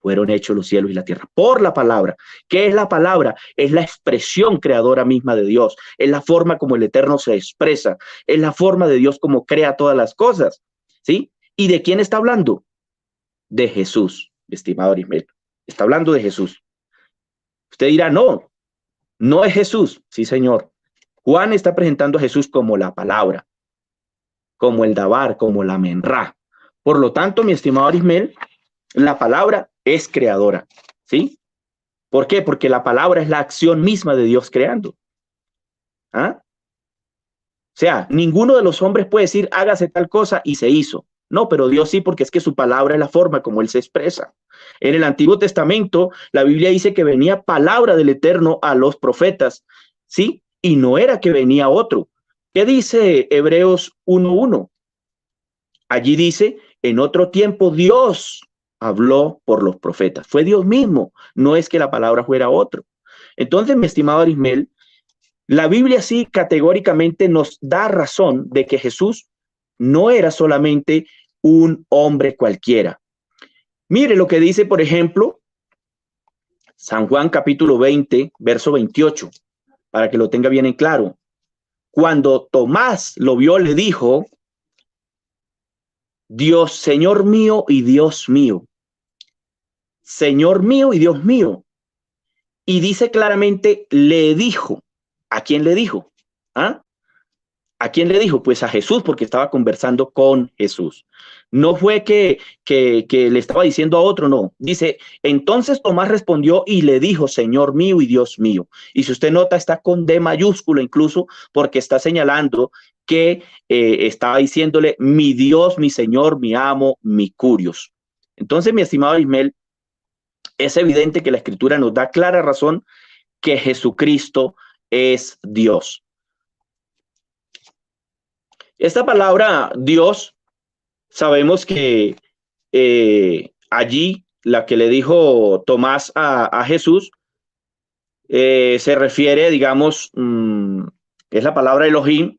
fueron hechos los cielos y la tierra. Por la palabra. ¿Qué es la palabra? Es la expresión creadora misma de Dios. Es la forma como el Eterno se expresa. Es la forma de Dios como crea todas las cosas. ¿Sí? ¿Y de quién está hablando? De Jesús, estimado Arismel. Está hablando de Jesús. Usted dirá, no es Jesús. Sí, señor. Juan está presentando a Jesús como la palabra, como el Dabar, como la Menra. Por lo tanto, mi estimado Arismel, la palabra es creadora. ¿Sí? ¿Por qué? Porque la palabra es la acción misma de Dios creando. O sea, ninguno de los hombres puede decir, hágase tal cosa y se hizo. No, pero Dios sí, porque es que su palabra es la forma como Él se expresa. En el Antiguo Testamento, la Biblia dice que venía palabra del Eterno a los profetas, ¿sí? Y no era que venía otro. ¿Qué dice Hebreos 1:1? Allí dice, en otro tiempo Dios habló por los profetas. Fue Dios mismo, no es que la palabra fuera otro. Entonces, mi estimado Arismel, la Biblia sí categóricamente nos da razón de que Jesús no era solamente un hombre cualquiera. Mire lo que dice, por ejemplo, San Juan capítulo 20, verso 28, para que lo tenga bien en claro. Cuando Tomás lo vio, le dijo: Dios, Señor mío y Dios mío. Señor mío y Dios mío. Y dice claramente, le dijo. ¿A quién le dijo? ¿Ah? ¿A quién le dijo? Pues a Jesús, porque estaba conversando con Jesús. No fue que le estaba diciendo a otro, no. Dice, entonces Tomás respondió y le dijo, Señor mío y Dios mío. Y si usted nota, está con D mayúsculo incluso, porque está señalando que estaba diciéndole, mi Dios, mi Señor, mi amo, mi curios. Entonces, mi estimado Ismael, es evidente que la Escritura nos da clara razón que Jesucristo es Dios. Esta palabra Dios, sabemos que allí la que le dijo Tomás a Jesús se refiere, digamos, es la palabra Elohim,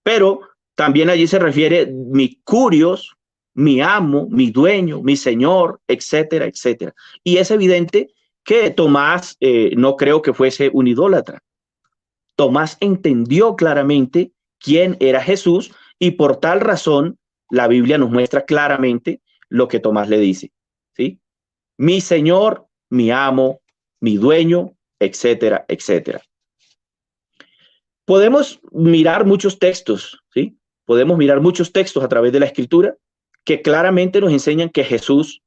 pero también allí se refiere mi curios, mi amo, mi dueño, mi señor, etcétera, etcétera. Y es evidente que Tomás no creo que fuese un idólatra. Tomás entendió claramente quién era Jesús y por tal razón la Biblia nos muestra claramente lo que Tomás le dice, ¿sí? Mi Señor, mi amo, mi dueño, etcétera, etcétera. Podemos mirar muchos textos, ¿sí? Podemos mirar muchos textos a través de la Escritura que claramente nos enseñan que Jesús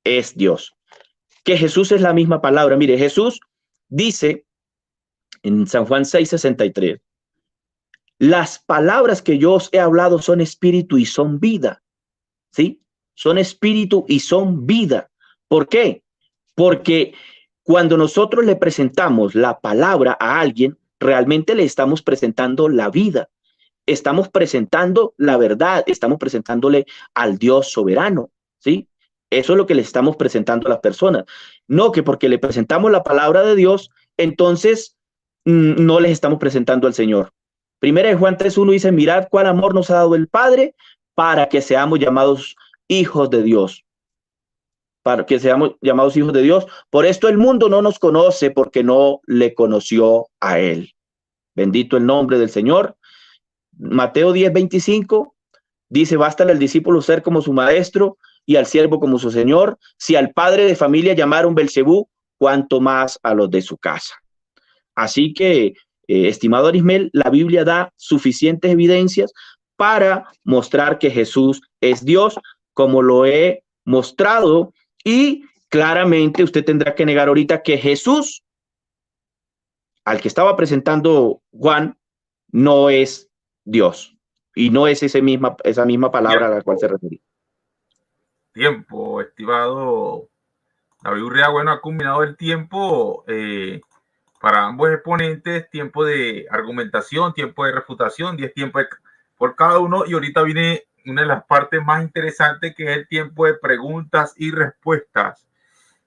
es Dios, que Jesús es la misma palabra. Mire, Jesús dice en San Juan 6:63, las palabras que yo os he hablado son espíritu y son vida, ¿sí? Son espíritu y son vida. ¿Por qué? Porque cuando nosotros le presentamos la palabra a alguien, realmente le estamos presentando la vida, estamos presentando la verdad, estamos presentándole al Dios soberano, ¿sí? Eso es lo que le estamos presentando a las personas. No que porque le presentamos la palabra de Dios, entonces no les estamos presentando al Señor. Primera de Juan 3:1 dice, mirad cuál amor nos ha dado el Padre para que seamos llamados hijos de Dios. Para que seamos llamados hijos de Dios. Por esto el mundo no nos conoce porque no le conoció a él. Bendito el nombre del Señor. Mateo 10:25 dice, bástale al discípulo ser como su maestro y al siervo como su señor. Si al padre de familia llamaron Belcebú, cuánto más a los de su casa. Así que, estimado Arismel, la Biblia da suficientes evidencias para mostrar que Jesús es Dios, como lo he mostrado, y claramente usted tendrá que negar ahorita que Jesús, al que estaba presentando Juan, no es Dios y no es esa misma palabra a la cual se refería. Tiempo, estimado David Urrea. Bueno, ha combinado el tiempo para ambos exponentes, tiempo de argumentación, tiempo de refutación, 10 tiempos por cada uno, y ahorita viene una de las partes más interesantes, que es el tiempo de preguntas y respuestas.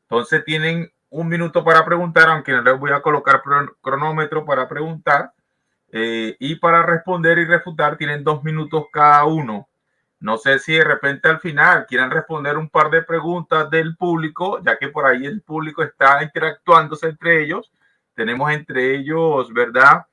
Entonces tienen 1 minuto para preguntar, aunque no les voy a colocar cronómetro para preguntar, y para responder y refutar tienen 2 minutos cada uno. No sé si de repente al final quieran responder un par de preguntas del público, ya que por ahí el público está interactuándose entre ellos. Tenemos entre ellos, ¿verdad?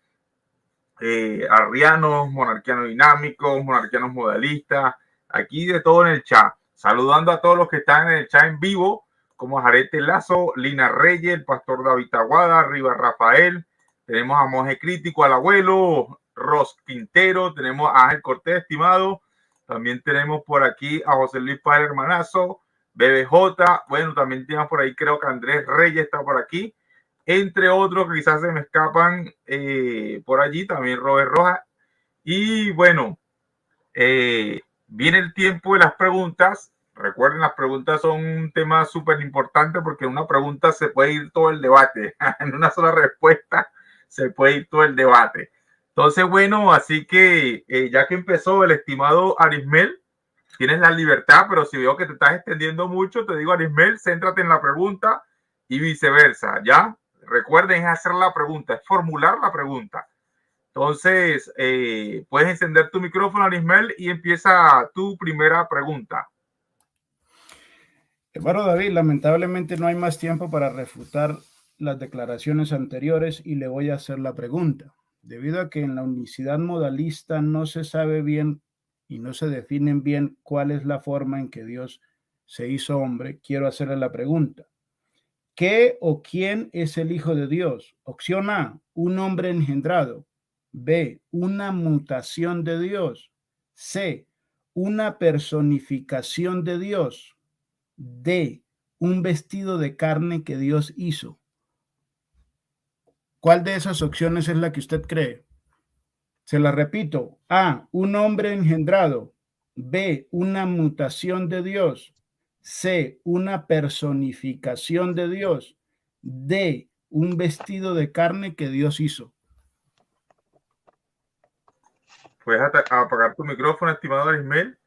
Arrianos, monarquianos dinámicos, monarquianos modalistas, aquí de todo en el chat. Saludando a todos los que están en el chat en vivo, como Jarete Lazo, Lina Reyes, el pastor David Aguada, Rivas Rafael, tenemos a Monje Crítico, al abuelo, Ros Quintero, tenemos a Ángel Cortés, estimado, también tenemos por aquí a José Luis Padre Hermanazo, BBJ, bueno, también tenemos por ahí, creo que Andrés Reyes está por aquí, entre otros que quizás se me escapan por allí, también Robert Rojas. Y bueno, viene el tiempo de las preguntas. Recuerden, las preguntas son un tema súper importante, porque en una pregunta se puede ir todo el debate. En una sola respuesta se puede ir todo el debate. Entonces, bueno, así que ya que empezó el estimado Arismel, tienes la libertad, pero si veo que te estás extendiendo mucho, te digo, Arismel, céntrate en la pregunta y viceversa, ¿ya? Recuerden, es hacer la pregunta, es formular la pregunta. Entonces, puedes encender tu micrófono, Arismel, y empieza tu primera pregunta. Hermano David, lamentablemente no hay más tiempo para refutar las declaraciones anteriores y le voy a hacer la pregunta. Debido a que en la unicidad modalista no se sabe bien y no se definen bien cuál es la forma en que Dios se hizo hombre, quiero hacerle la pregunta. ¿Qué o quién es el Hijo de Dios? Opción A, un hombre engendrado. B, una mutación de Dios. C, una personificación de Dios. D, un vestido de carne que Dios hizo. ¿Cuál de esas opciones es la que usted cree? Se la repito. A, un hombre engendrado. B, una mutación de Dios. C, una personificación de Dios. D, un vestido de carne que Dios hizo. Puedes apagar tu micrófono, estimado Arismel.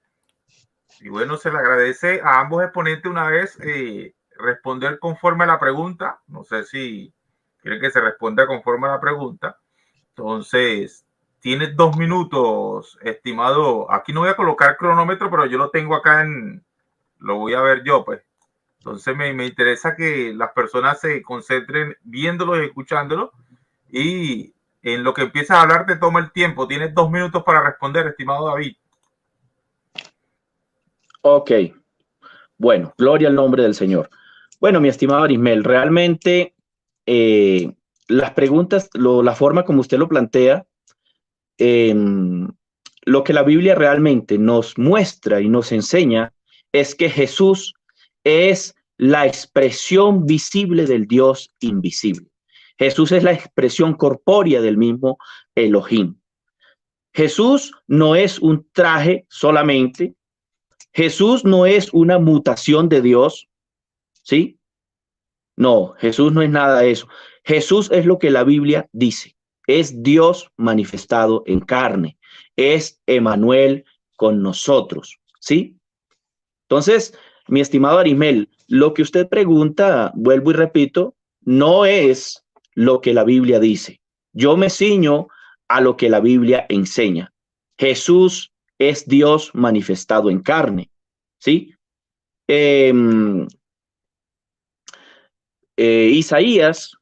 Y bueno, se le agradece a ambos exponentes una vez responder conforme a la pregunta. No sé si quieren que se responda conforme a la pregunta. Entonces, tienes 2 minutos, estimado. Aquí no voy a colocar cronómetro, pero yo lo tengo acá lo voy a ver yo, pues. Entonces, me interesa que las personas se concentren viéndolo y escuchándolo. Y en lo que empiezas a hablar, te toma el tiempo. Tienes 2 minutos para responder, estimado David. Ok, bueno, gloria al nombre del Señor. Bueno, mi estimado Arismel, realmente las preguntas, la forma como usted lo plantea, lo que la Biblia realmente nos muestra y nos enseña es que Jesús es la expresión visible del Dios invisible. Jesús es la expresión corpórea del mismo Elohim. Jesús no es un traje solamente. Jesús no es una mutación de Dios, ¿sí? No, Jesús no es nada de eso. Jesús es lo que la Biblia dice. Es Dios manifestado en carne. Es Emmanuel con nosotros, ¿sí? Entonces, mi estimado Arismel, lo que usted pregunta, vuelvo y repito, no es lo que la Biblia dice. Yo me ciño a lo que la Biblia enseña. Jesús es Dios manifestado en carne, ¿sí? Isaías,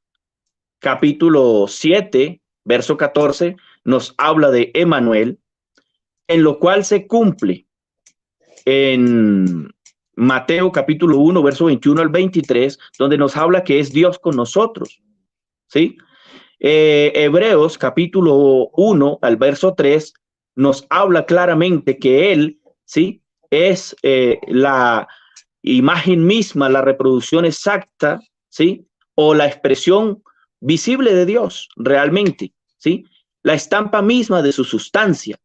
capítulo 7, verso 14, nos habla de Emmanuel, en lo cual se cumple en Mateo capítulo 1, verso 21 al 23, donde nos habla que es Dios con nosotros, ¿sí? Hebreos capítulo 1 al verso 3 nos habla claramente que Él, ¿sí? Es la imagen misma, la reproducción exacta, ¿sí? O la expresión visible de Dios, realmente, ¿sí? La estampa misma de su sustancia.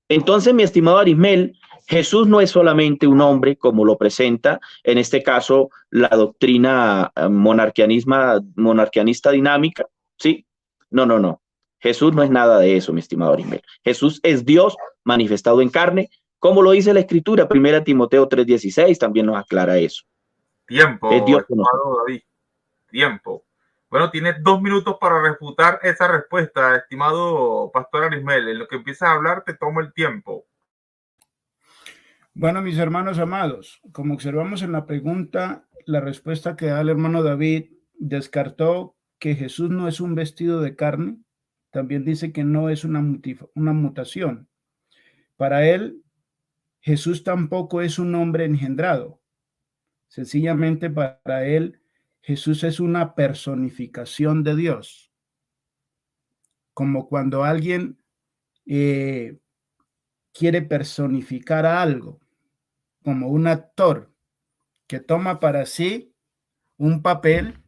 Entonces, mi estimado Arismel, Jesús no es solamente un hombre como lo presenta, en este caso, la doctrina monarquianista dinámica, ¿sí? No, no, no. Jesús no es nada de eso, mi estimado Arismel. Jesús es Dios manifestado en carne, como lo dice la Escritura, 1 Timoteo 3:16 también nos aclara eso. Tiempo, Es Dios con nosotros. estimado David. Tiempo. Bueno, tienes 2 minutos para refutar esa respuesta, estimado Pastor Arismel. En lo que empiezas a hablar, te tomo el tiempo. Bueno, mis hermanos amados, como observamos en la pregunta, la respuesta que da el hermano David descartó que Jesús no es un vestido de carne. También dice que no es una mutación. Para él, Jesús tampoco es un hombre engendrado. Sencillamente para él, Jesús es una personificación de Dios. Como cuando alguien quiere personificar a algo, como un actor que toma para sí un papel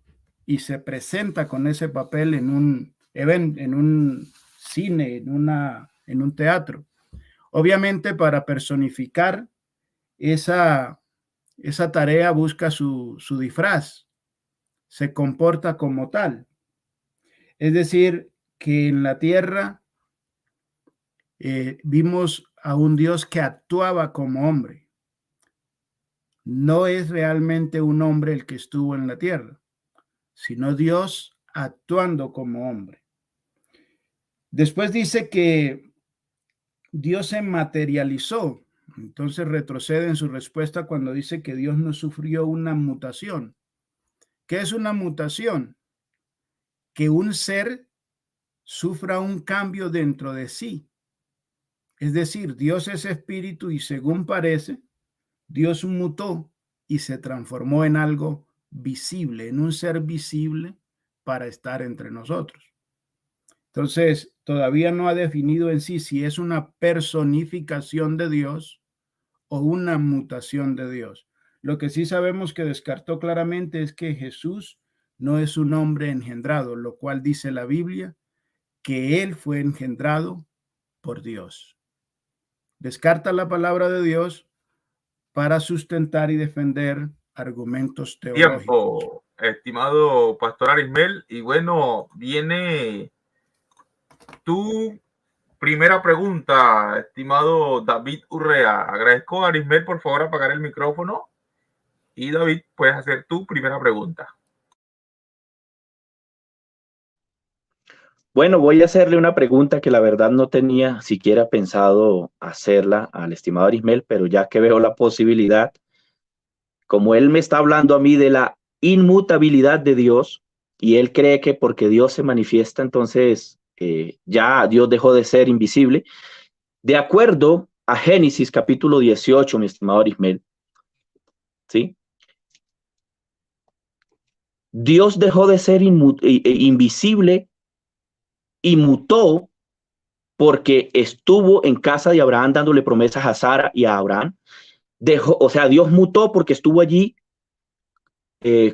y se presenta con ese papel en un evento, en un cine, en un teatro. Obviamente, para personificar esa tarea busca su disfraz, se comporta como tal. Es decir, que en la tierra vimos a un Dios que actuaba como hombre. No es realmente un hombre el que estuvo en la tierra, sino Dios actuando como hombre. Después dice que Dios se materializó. Entonces retrocede en su respuesta cuando dice que Dios no sufrió una mutación. ¿Qué es una mutación? Que un ser sufra un cambio dentro de sí. Es decir, Dios es espíritu y según parece, Dios mutó y se transformó en algo visible, en un ser visible para estar entre nosotros. Entonces, todavía no ha definido en sí si es una personificación de Dios o una mutación de Dios. Lo que sí sabemos que descartó claramente es que Jesús no es un hombre engendrado, lo cual dice la Biblia que él fue engendrado por Dios. Descarta la palabra de Dios para sustentar y defender argumentos teológicos. Tiempo, estimado Pastor Arismel. Y bueno, viene tu primera pregunta, estimado David Urrea. Agradezco a Arismel, por favor, apagar el micrófono. Y David, puedes hacer tu primera pregunta. Bueno, voy a hacerle una pregunta que la verdad no tenía siquiera pensado hacerla al estimado Arismel, pero ya que veo la posibilidad, como él me está hablando a mí de la inmutabilidad de Dios y él cree que porque Dios se manifiesta, entonces ya Dios dejó de ser invisible. De acuerdo a Génesis capítulo 18, mi estimado Arismel, ¿sí? Dios dejó de ser invisible y mutó porque estuvo en casa de Abraham dándole promesas a Sara y a Abraham. O sea, Dios mutó porque estuvo allí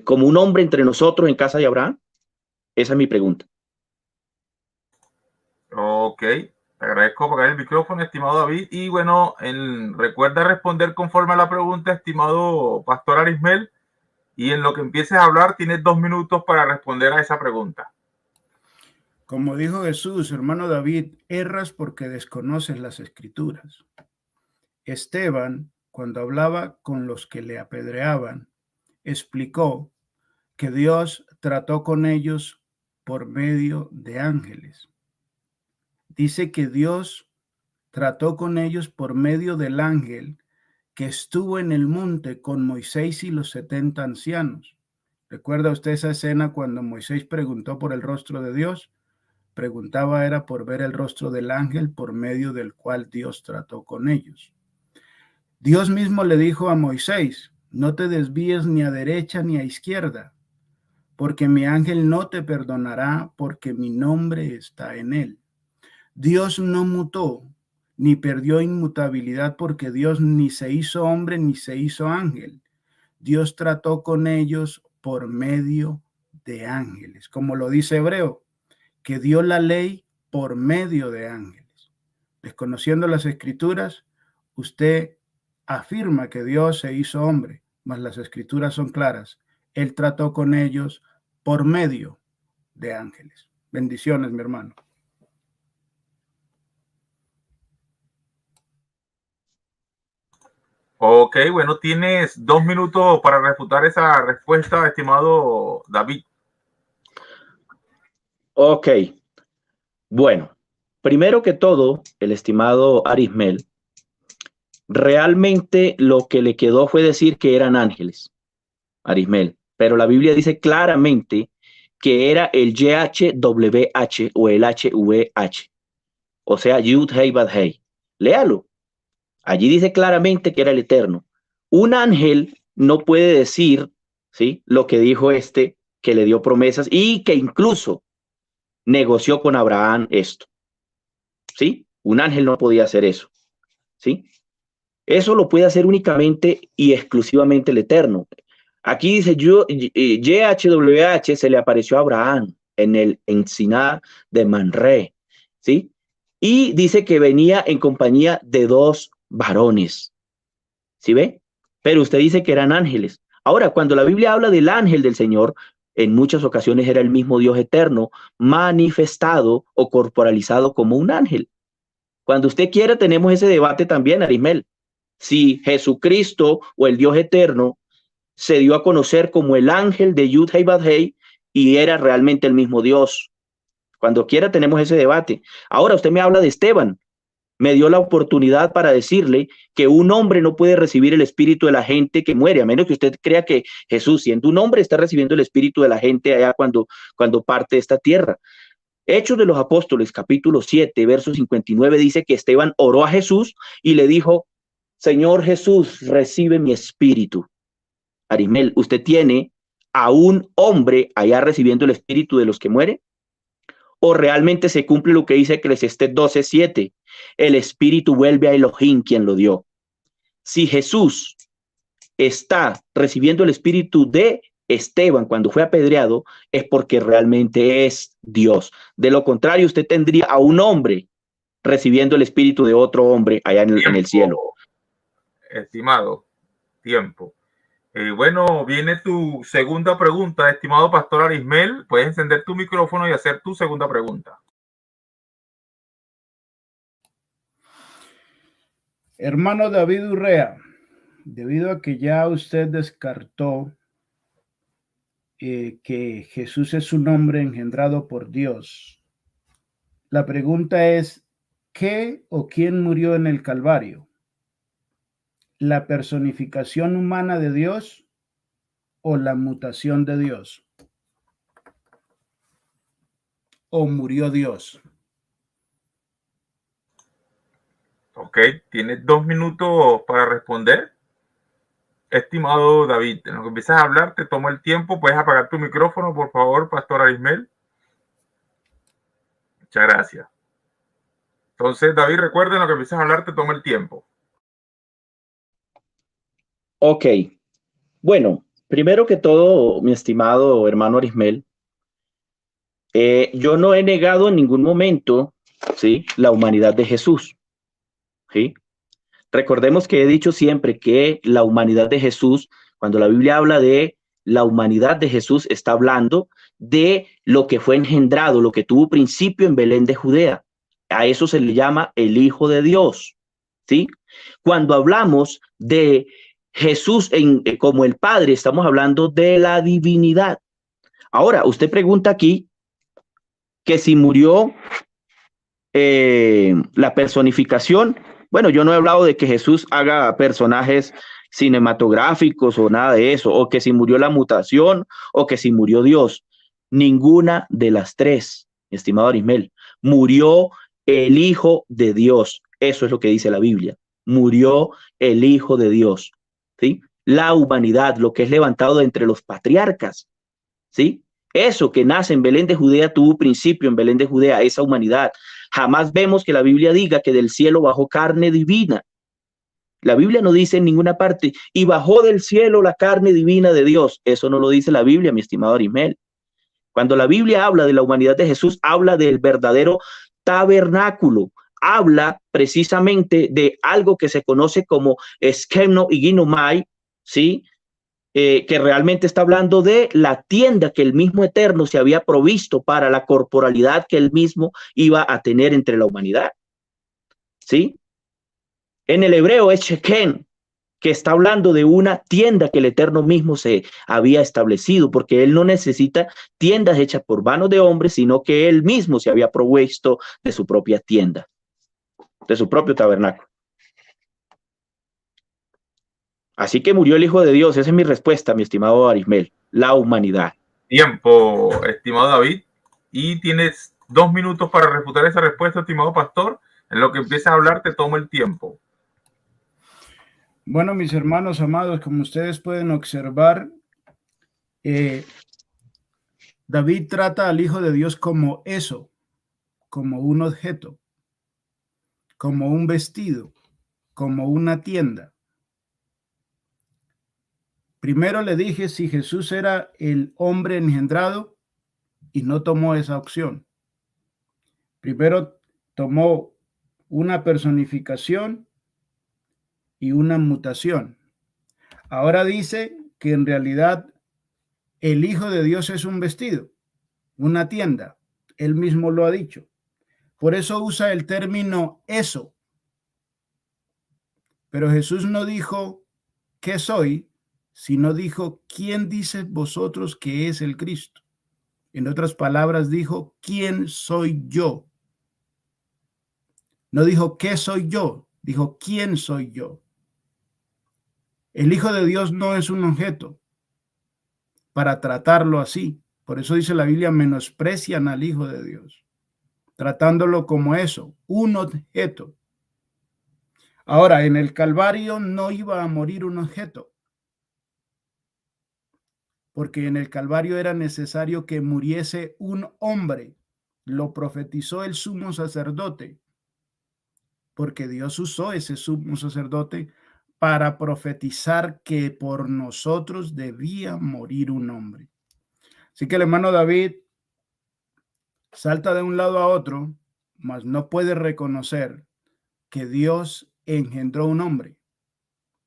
como un hombre entre nosotros en casa de Abraham. Esa es mi pregunta. Ok, te agradezco apagar el micrófono, estimado David. Y bueno, recuerda responder conforme a la pregunta, estimado Pastor Arismel. Y en lo que empieces a hablar, tienes 2 minutos para responder a esa pregunta. Como dijo Jesús, hermano David, erras porque desconoces las escrituras. Esteban, cuando hablaba con los que le apedreaban, explicó que Dios trató con ellos por medio de ángeles. Dice que Dios trató con ellos por medio del ángel que estuvo en el monte con Moisés y los 70 ancianos. ¿Recuerda usted esa escena cuando Moisés preguntó por el rostro de Dios? Preguntaba era por ver el rostro del ángel por medio del cual Dios trató con ellos. Dios mismo le dijo a Moisés, no te desvíes ni a derecha ni a izquierda, porque mi ángel no te perdonará porque mi nombre está en él. Dios no mutó ni perdió inmutabilidad porque Dios ni se hizo hombre ni se hizo ángel. Dios trató con ellos por medio de ángeles, como lo dice Hebreo, que dio la ley por medio de ángeles. Desconociendo las escrituras, usted afirma que Dios se hizo hombre, mas las escrituras son claras. Él trató con ellos por medio de ángeles. Bendiciones, mi hermano. Ok, bueno, tienes 2 minutos para refutar esa respuesta, estimado David. Ok, bueno, primero que todo, el estimado Arismel, realmente lo que le quedó fue decir que eran ángeles, Arismel, pero la Biblia dice claramente que era el YHWH o el HVH, o sea, Yud Hei Bad Hei. Léalo. Allí dice claramente que era el Eterno. Un ángel no puede decir, ¿sí?, lo que dijo este, que le dio promesas y que incluso negoció con Abraham esto. ¿Sí? Un ángel no podía hacer eso. ¿Sí? Eso lo puede hacer únicamente y exclusivamente el Eterno. Aquí dice YHWH se le apareció a Abraham en el encinar de Manré. ¿Sí? Y dice que venía en compañía de 2 varones. ¿Sí ve? Pero usted dice que eran ángeles. Ahora, cuando la Biblia habla del ángel del Señor, en muchas ocasiones era el mismo Dios eterno manifestado o corporalizado como un ángel. Cuando usted quiera, tenemos ese debate también, Arismel. Si Jesucristo o el Dios eterno se dio a conocer como el ángel de Yud Hei Bad Hei y era realmente el mismo Dios. Cuando quiera tenemos ese debate. Ahora usted me habla de Esteban. Me dio la oportunidad para decirle que un hombre no puede recibir el espíritu de la gente que muere, a menos que usted crea que Jesús, siendo un hombre, está recibiendo el espíritu de la gente allá cuando parte de esta tierra. Hechos de los Apóstoles, capítulo 7, verso 59, dice que Esteban oró a Jesús y le dijo: Señor Jesús, recibe mi espíritu. Arismel, ¿usted tiene a un hombre allá recibiendo el espíritu de los que mueren? ¿O realmente se cumple lo que dice Eclesiastés 12:7? El espíritu vuelve a Elohim, quien lo dio. Si Jesús está recibiendo el espíritu de Esteban cuando fue apedreado, es porque realmente es Dios. De lo contrario, usted tendría a un hombre recibiendo el espíritu de otro hombre allá en el cielo. Estimado, tiempo. Bueno, viene tu segunda pregunta, estimado pastor Arismel. Puedes encender tu micrófono y hacer tu segunda pregunta. Hermano David Urrea, debido a que ya usted descartó que Jesús es un hombre engendrado por Dios, la pregunta es: ¿qué o quién murió en el Calvario? ¿La personificación humana de Dios o la mutación de Dios? ¿O murió Dios? Ok, tienes 2 minutos para responder. Estimado David, en lo que empiezas a hablar, te tomo el tiempo. Puedes apagar tu micrófono, por favor, pastor Arismel. Muchas gracias. Entonces, David, recuerda, en lo que empiezas a hablar, te tomo el tiempo. Ok. Bueno, primero que todo, mi estimado hermano Arismel, yo no he negado en ningún momento, ¿sí?, la humanidad de Jesús, ¿sí? Recordemos que he dicho siempre que la humanidad de Jesús, cuando la Biblia habla de la humanidad de Jesús, está hablando de lo que fue engendrado, lo que tuvo principio en Belén de Judea. A eso se le llama el Hijo de Dios, ¿sí? Cuando hablamos de Jesús como el Padre, estamos hablando de la divinidad. Ahora, usted pregunta aquí que si murió la personificación. Bueno, yo no he hablado de que Jesús haga personajes cinematográficos o nada de eso, o que si murió la mutación, o que si murió Dios. Ninguna de las tres, estimado Arismel. Murió el Hijo de Dios. Eso es lo que dice la Biblia. Murió el Hijo de Dios, ¿sí? La humanidad, lo que es levantado de entre los patriarcas, ¿sí? Eso que nace en Belén de Judea tuvo principio en Belén de Judea, esa humanidad. Jamás vemos que la Biblia diga que del cielo bajó carne divina. La Biblia no dice en ninguna parte: y bajó del cielo la carne divina de Dios. Eso no lo dice la Biblia, mi estimado Arismel. Cuando la Biblia habla de la humanidad de Jesús, habla del verdadero tabernáculo. Habla precisamente de algo que se conoce como Skemno y Ginomai, ¿sí? Que realmente está hablando de la tienda que el mismo Eterno se había provisto para la corporalidad que él mismo iba a tener entre la humanidad, ¿sí? En el hebreo es Sheken, que está hablando de una tienda que el Eterno mismo se había establecido, porque él no necesita tiendas hechas por manos de hombres, sino que él mismo se había provisto de su propia tienda, de su propio tabernáculo. Así que murió el Hijo de Dios. Esa es mi respuesta, mi estimado Arismel. La humanidad. Tiempo, estimado David. Y tienes 2 minutos para refutar esa respuesta, estimado pastor. En lo que empiezas a hablar, te tomo el tiempo. Bueno, mis hermanos amados, como ustedes pueden observar, David trata al Hijo de Dios como eso, como un objeto, como un vestido, como una tienda. Primero le dije si Jesús era el hombre engendrado y no tomó esa opción. Primero tomó una personificación y una mutación. Ahora dice que en realidad el Hijo de Dios es un vestido, una tienda. Él mismo lo ha dicho. Por eso usa el término eso. Pero Jesús no dijo ¿qué soy?, sino dijo ¿quién dice vosotros que es el Cristo? En otras palabras, dijo, ¿quién soy yo? No dijo, ¿qué soy yo? Dijo, ¿quién soy yo? El Hijo de Dios no es un objeto para tratarlo así. Por eso dice la Biblia, menosprecian al Hijo de Dios, tratándolo como eso, un objeto. Ahora, en el Calvario no iba a morir un objeto, porque en el Calvario era necesario que muriese un hombre. Lo profetizó el sumo sacerdote, porque Dios usó ese sumo sacerdote para profetizar que por nosotros debía morir un hombre. Así que el hermano David salta de un lado a otro, mas no puede reconocer que Dios engendró un hombre.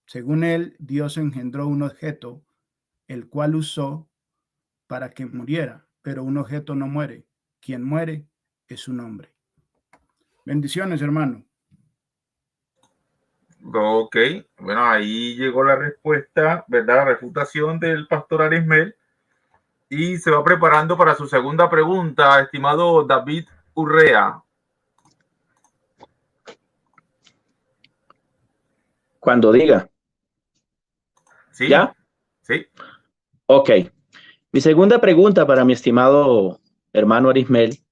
Según él, Dios engendró un objeto, el cual usó para que muriera, pero un objeto no muere. Quien muere es un hombre. Bendiciones, hermano. Ok, bueno, ahí llegó la respuesta, ¿verdad? La refutación del pastor Arismel. Y se va preparando para su segunda pregunta, estimado David Urrea. Cuando diga. ¿Sí? ¿Ya? Sí. Ok. Mi segunda pregunta para mi estimado hermano Arismel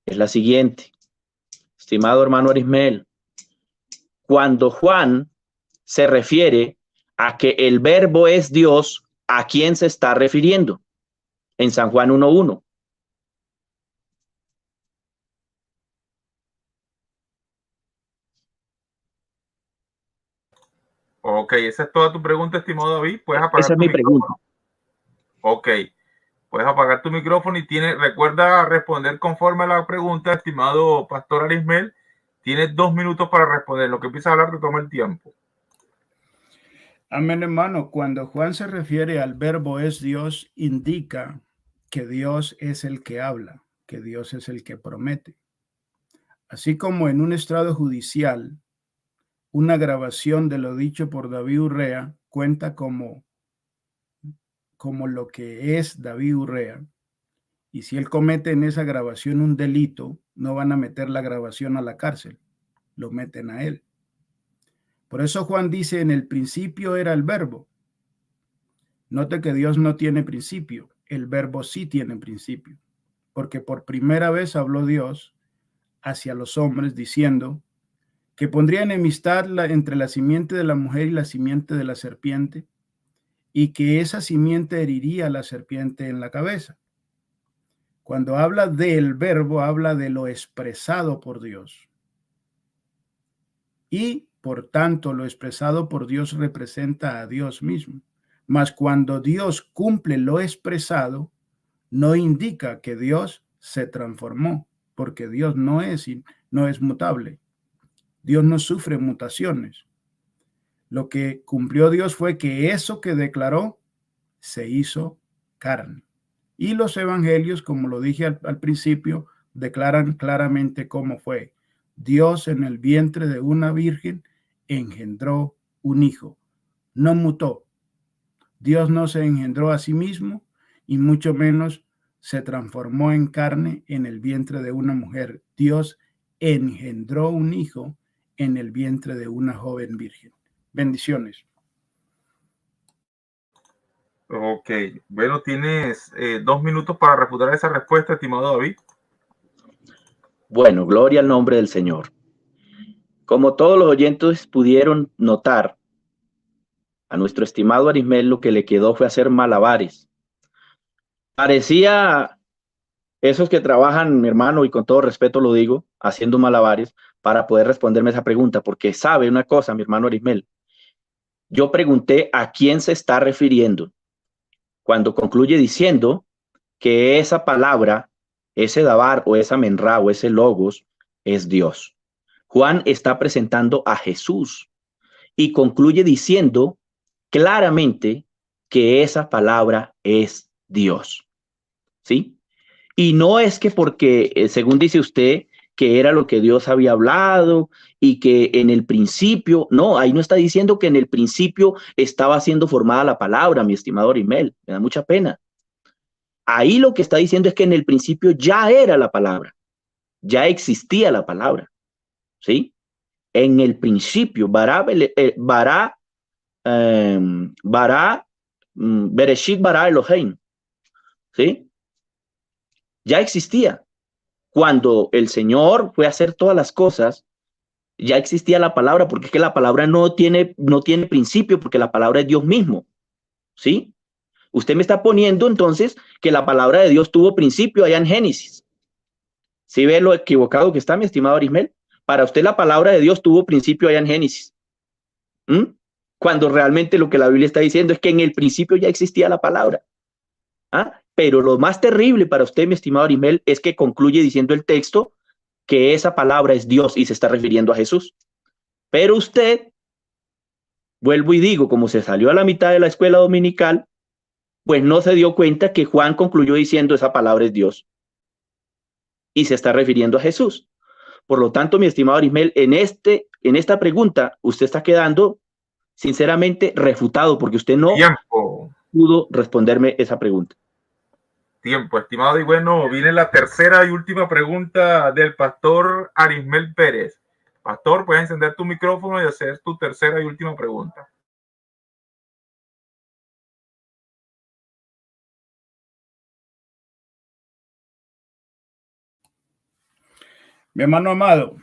es la siguiente. Estimado hermano Arismel, cuando Juan se refiere a que el verbo es Dios, ¿a quién se está refiriendo? En San Juan 1:1. Ok, esa es toda tu pregunta, estimado David. Puedes apagar Esa es tu mi micrófono. pregunta. Ok, puedes apagar tu micrófono y recuerda responder conforme a la pregunta, estimado pastor Arismel. Tienes 2 minutos para responder. Lo que empieza a hablar te toma el tiempo. Amén, hermano. Cuando Juan se refiere al verbo es Dios, indica que Dios es el que habla, que Dios es el que promete. Así como en un estrado judicial, una grabación de lo dicho por David Urrea cuenta como lo que es David Urrea. Y si él comete en esa grabación un delito, no van a meter la grabación a la cárcel, lo meten a él. Por eso Juan dice, en el principio era el verbo. Note que Dios no tiene principio, el verbo sí tiene principio, porque por primera vez habló Dios hacia los hombres diciendo que pondría enemistad entre la simiente de la mujer y la simiente de la serpiente, y que esa simiente heriría a la serpiente en la cabeza. Cuando habla del verbo, habla de lo expresado por Dios. Y, por tanto, lo expresado por Dios representa a Dios mismo. Mas cuando Dios cumple lo expresado, no indica que Dios se transformó, porque Dios no es mutable. Dios no sufre mutaciones. Lo que cumplió Dios fue que eso que declaró se hizo carne. Y los evangelios, como lo dije al principio, declaran claramente cómo fue. Dios en el vientre de una virgen engendró un hijo. No mutó. Dios no se engendró a sí mismo y mucho menos se transformó en carne en el vientre de una mujer. Dios engendró un hijo en el vientre de una joven virgen. Bendiciones. Ok, bueno, tienes 2 minutos para refutar esa respuesta, estimado David. Bueno, gloria al nombre del Señor. Como todos los oyentes pudieron notar, a nuestro estimado Arismel lo que le quedó fue hacer malabares. Parecía esos que trabajan, mi hermano, y con todo respeto lo digo, haciendo malabares para poder responderme esa pregunta, porque sabe una cosa, mi hermano Arismel. Yo pregunté a quién se está refiriendo cuando concluye diciendo que esa palabra, ese dabar o esa menra o ese logos es Dios. Juan está presentando a Jesús y concluye diciendo claramente que esa palabra es Dios. ¿Sí? Y no es que porque, según dice usted, que era lo que Dios había hablado y que en el principio, no, ahí no está diciendo que en el principio estaba siendo formada la palabra, mi estimado Arismel, me da mucha pena. Ahí lo que está diciendo es que en el principio ya era la palabra, ya existía la palabra, ¿sí? En el principio, Bereshit bara Elohim, ¿sí? Ya existía. Cuando el Señor fue a hacer todas las cosas, ya existía la palabra, porque es que la palabra no tiene principio, porque la palabra es Dios mismo, ¿sí? Usted me está poniendo entonces que la palabra de Dios tuvo principio allá en Génesis. ¿Sí ve lo equivocado que está, mi estimado Arismel? Para usted la palabra de Dios tuvo principio allá en Génesis. Cuando realmente lo que la Biblia está diciendo es que en el principio ya existía la palabra. Pero lo más terrible para usted, mi estimado Arismel, es que concluye diciendo el texto que esa palabra es Dios y se está refiriendo a Jesús. Pero usted, vuelvo y digo, como se salió a la mitad de la escuela dominical, pues no se dio cuenta que Juan concluyó diciendo esa palabra es Dios y se está refiriendo a Jesús. Por lo tanto, mi estimado Arismel, en esta pregunta usted está quedando sinceramente refutado porque usted no pudo responderme esa pregunta. Tiempo, estimado. Y bueno, viene la tercera y última pregunta del pastor Arismel Pérez. Pastor, puedes encender tu micrófono y hacer tu tercera y última pregunta. Mi hermano amado,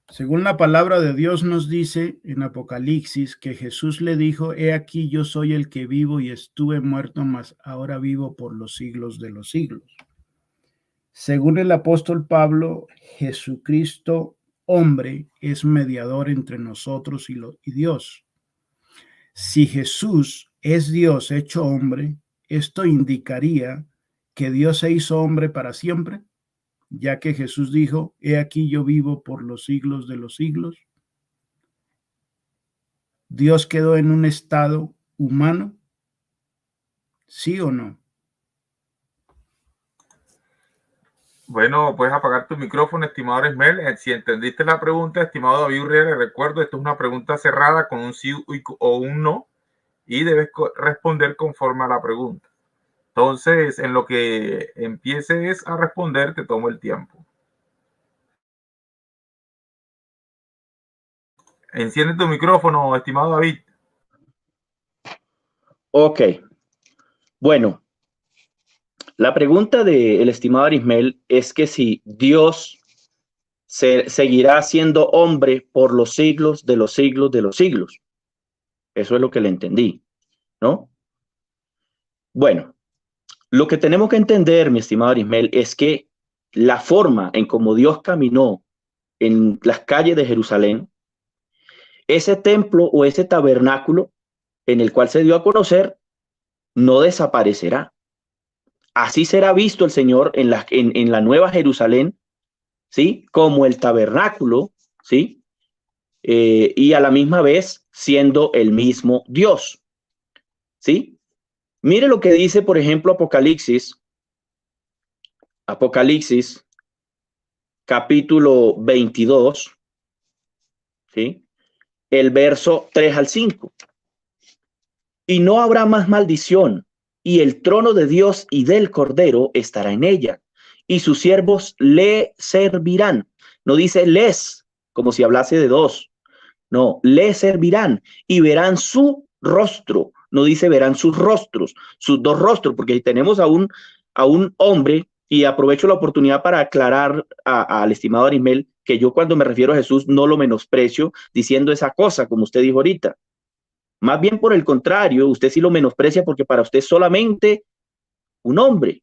según la palabra de Dios nos dice en Apocalipsis que Jesús le dijo, he aquí yo soy el que vivo y estuve muerto, mas ahora vivo por los siglos de los siglos. Según el apóstol Pablo, Jesucristo, hombre, es mediador entre nosotros y Dios. Si Jesús es Dios hecho hombre, esto indicaría que Dios se hizo hombre para siempre, ya que Jesús dijo, he aquí yo vivo por los siglos de los siglos. ¿Dios quedó en un estado humano? ¿Sí o no? Bueno, puedes apagar tu micrófono, estimado Arismel. Si entendiste la pregunta, estimado David Urrea, le recuerdo, esto es una pregunta cerrada con un sí o un no y debes responder conforme a la pregunta. Entonces, en lo que empieces a responder, te tomo el tiempo. Enciende tu micrófono, estimado David. Ok. Bueno, la pregunta del estimado Arismel es que si Dios seguirá siendo hombre por los siglos de los siglos de los siglos. Eso es lo que le entendí, ¿no? Bueno, lo que tenemos que entender, mi estimado Arismel, es que la forma en cómo Dios caminó en las calles de Jerusalén, ese templo o ese tabernáculo en el cual se dio a conocer, no desaparecerá. Así será visto el Señor en la Nueva Jerusalén, ¿sí? Como el tabernáculo, ¿sí? Y a la misma vez siendo el mismo Dios, ¿sí? Mire lo que dice, por ejemplo, Apocalipsis, capítulo 22, ¿sí? El verso 3 al 5. Y no habrá más maldición, y el trono de Dios y del Cordero estará en ella, y sus siervos le servirán. No dice les, como si hablase de dos. No, le servirán y verán su rostro. No dice verán sus rostros, sus dos rostros, porque tenemos a un hombre, y aprovecho la oportunidad para aclarar al estimado Arismel que yo cuando me refiero a Jesús no lo menosprecio diciendo esa cosa, como usted dijo ahorita. Más bien por el contrario, usted sí lo menosprecia porque para usted es solamente un hombre,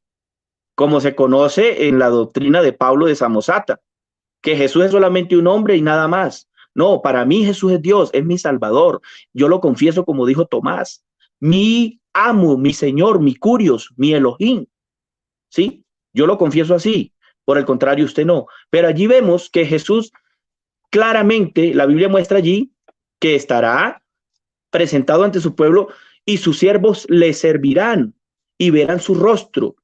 como se conoce en la doctrina de Pablo de Samosata, que Jesús es solamente un hombre y nada más. No, para mí Jesús es Dios, es mi Salvador. Yo lo confieso como dijo Tomás, mi amo, mi Señor, mi Curios, mi Elohim. ¿Sí? Yo lo confieso así. Por el contrario, usted no. Pero allí vemos que Jesús claramente, la Biblia muestra allí que estará presentado ante su pueblo y sus siervos le servirán y verán su rostro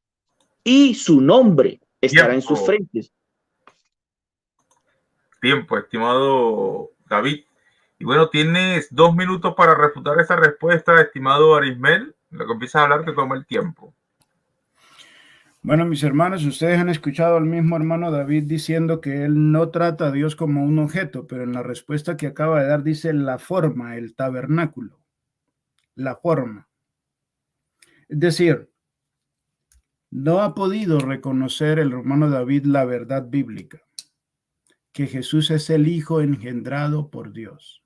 y su nombre estará en sus frentes. Tiempo, estimado David. Y bueno, tienes 2 minutos para refutar esa respuesta, estimado Arismel. Lo que empiezas a hablar te toma el tiempo. Bueno, mis hermanos, ustedes han escuchado al mismo hermano David diciendo que él no trata a Dios como un objeto, pero en la respuesta que acaba de dar dice la forma, el tabernáculo, la forma. Es decir, no ha podido reconocer el hermano David la verdad bíblica, que Jesús es el Hijo engendrado por Dios.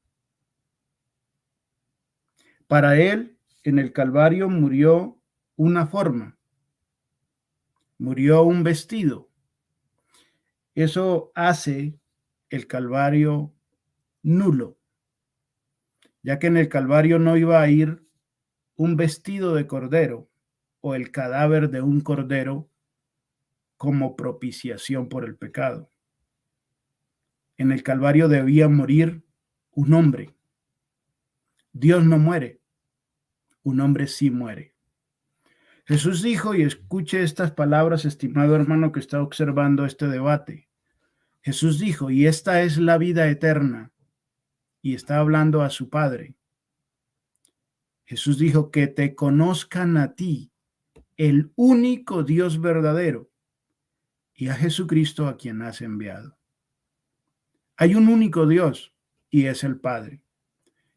Para él, en el Calvario murió una forma, murió un vestido. Eso hace el Calvario nulo, ya que en el Calvario no iba a ir un vestido de cordero o el cadáver de un cordero como propiciación por el pecado. En el Calvario debía morir un hombre. Dios no muere, un hombre sí muere. Jesús dijo, y escuche estas palabras, estimado hermano que está observando este debate. Jesús dijo, y esta es la vida eterna, y está hablando a su Padre. Jesús dijo, que te conozcan a ti, el único Dios verdadero, y a Jesucristo a quien has enviado. Hay un único Dios, y es el Padre.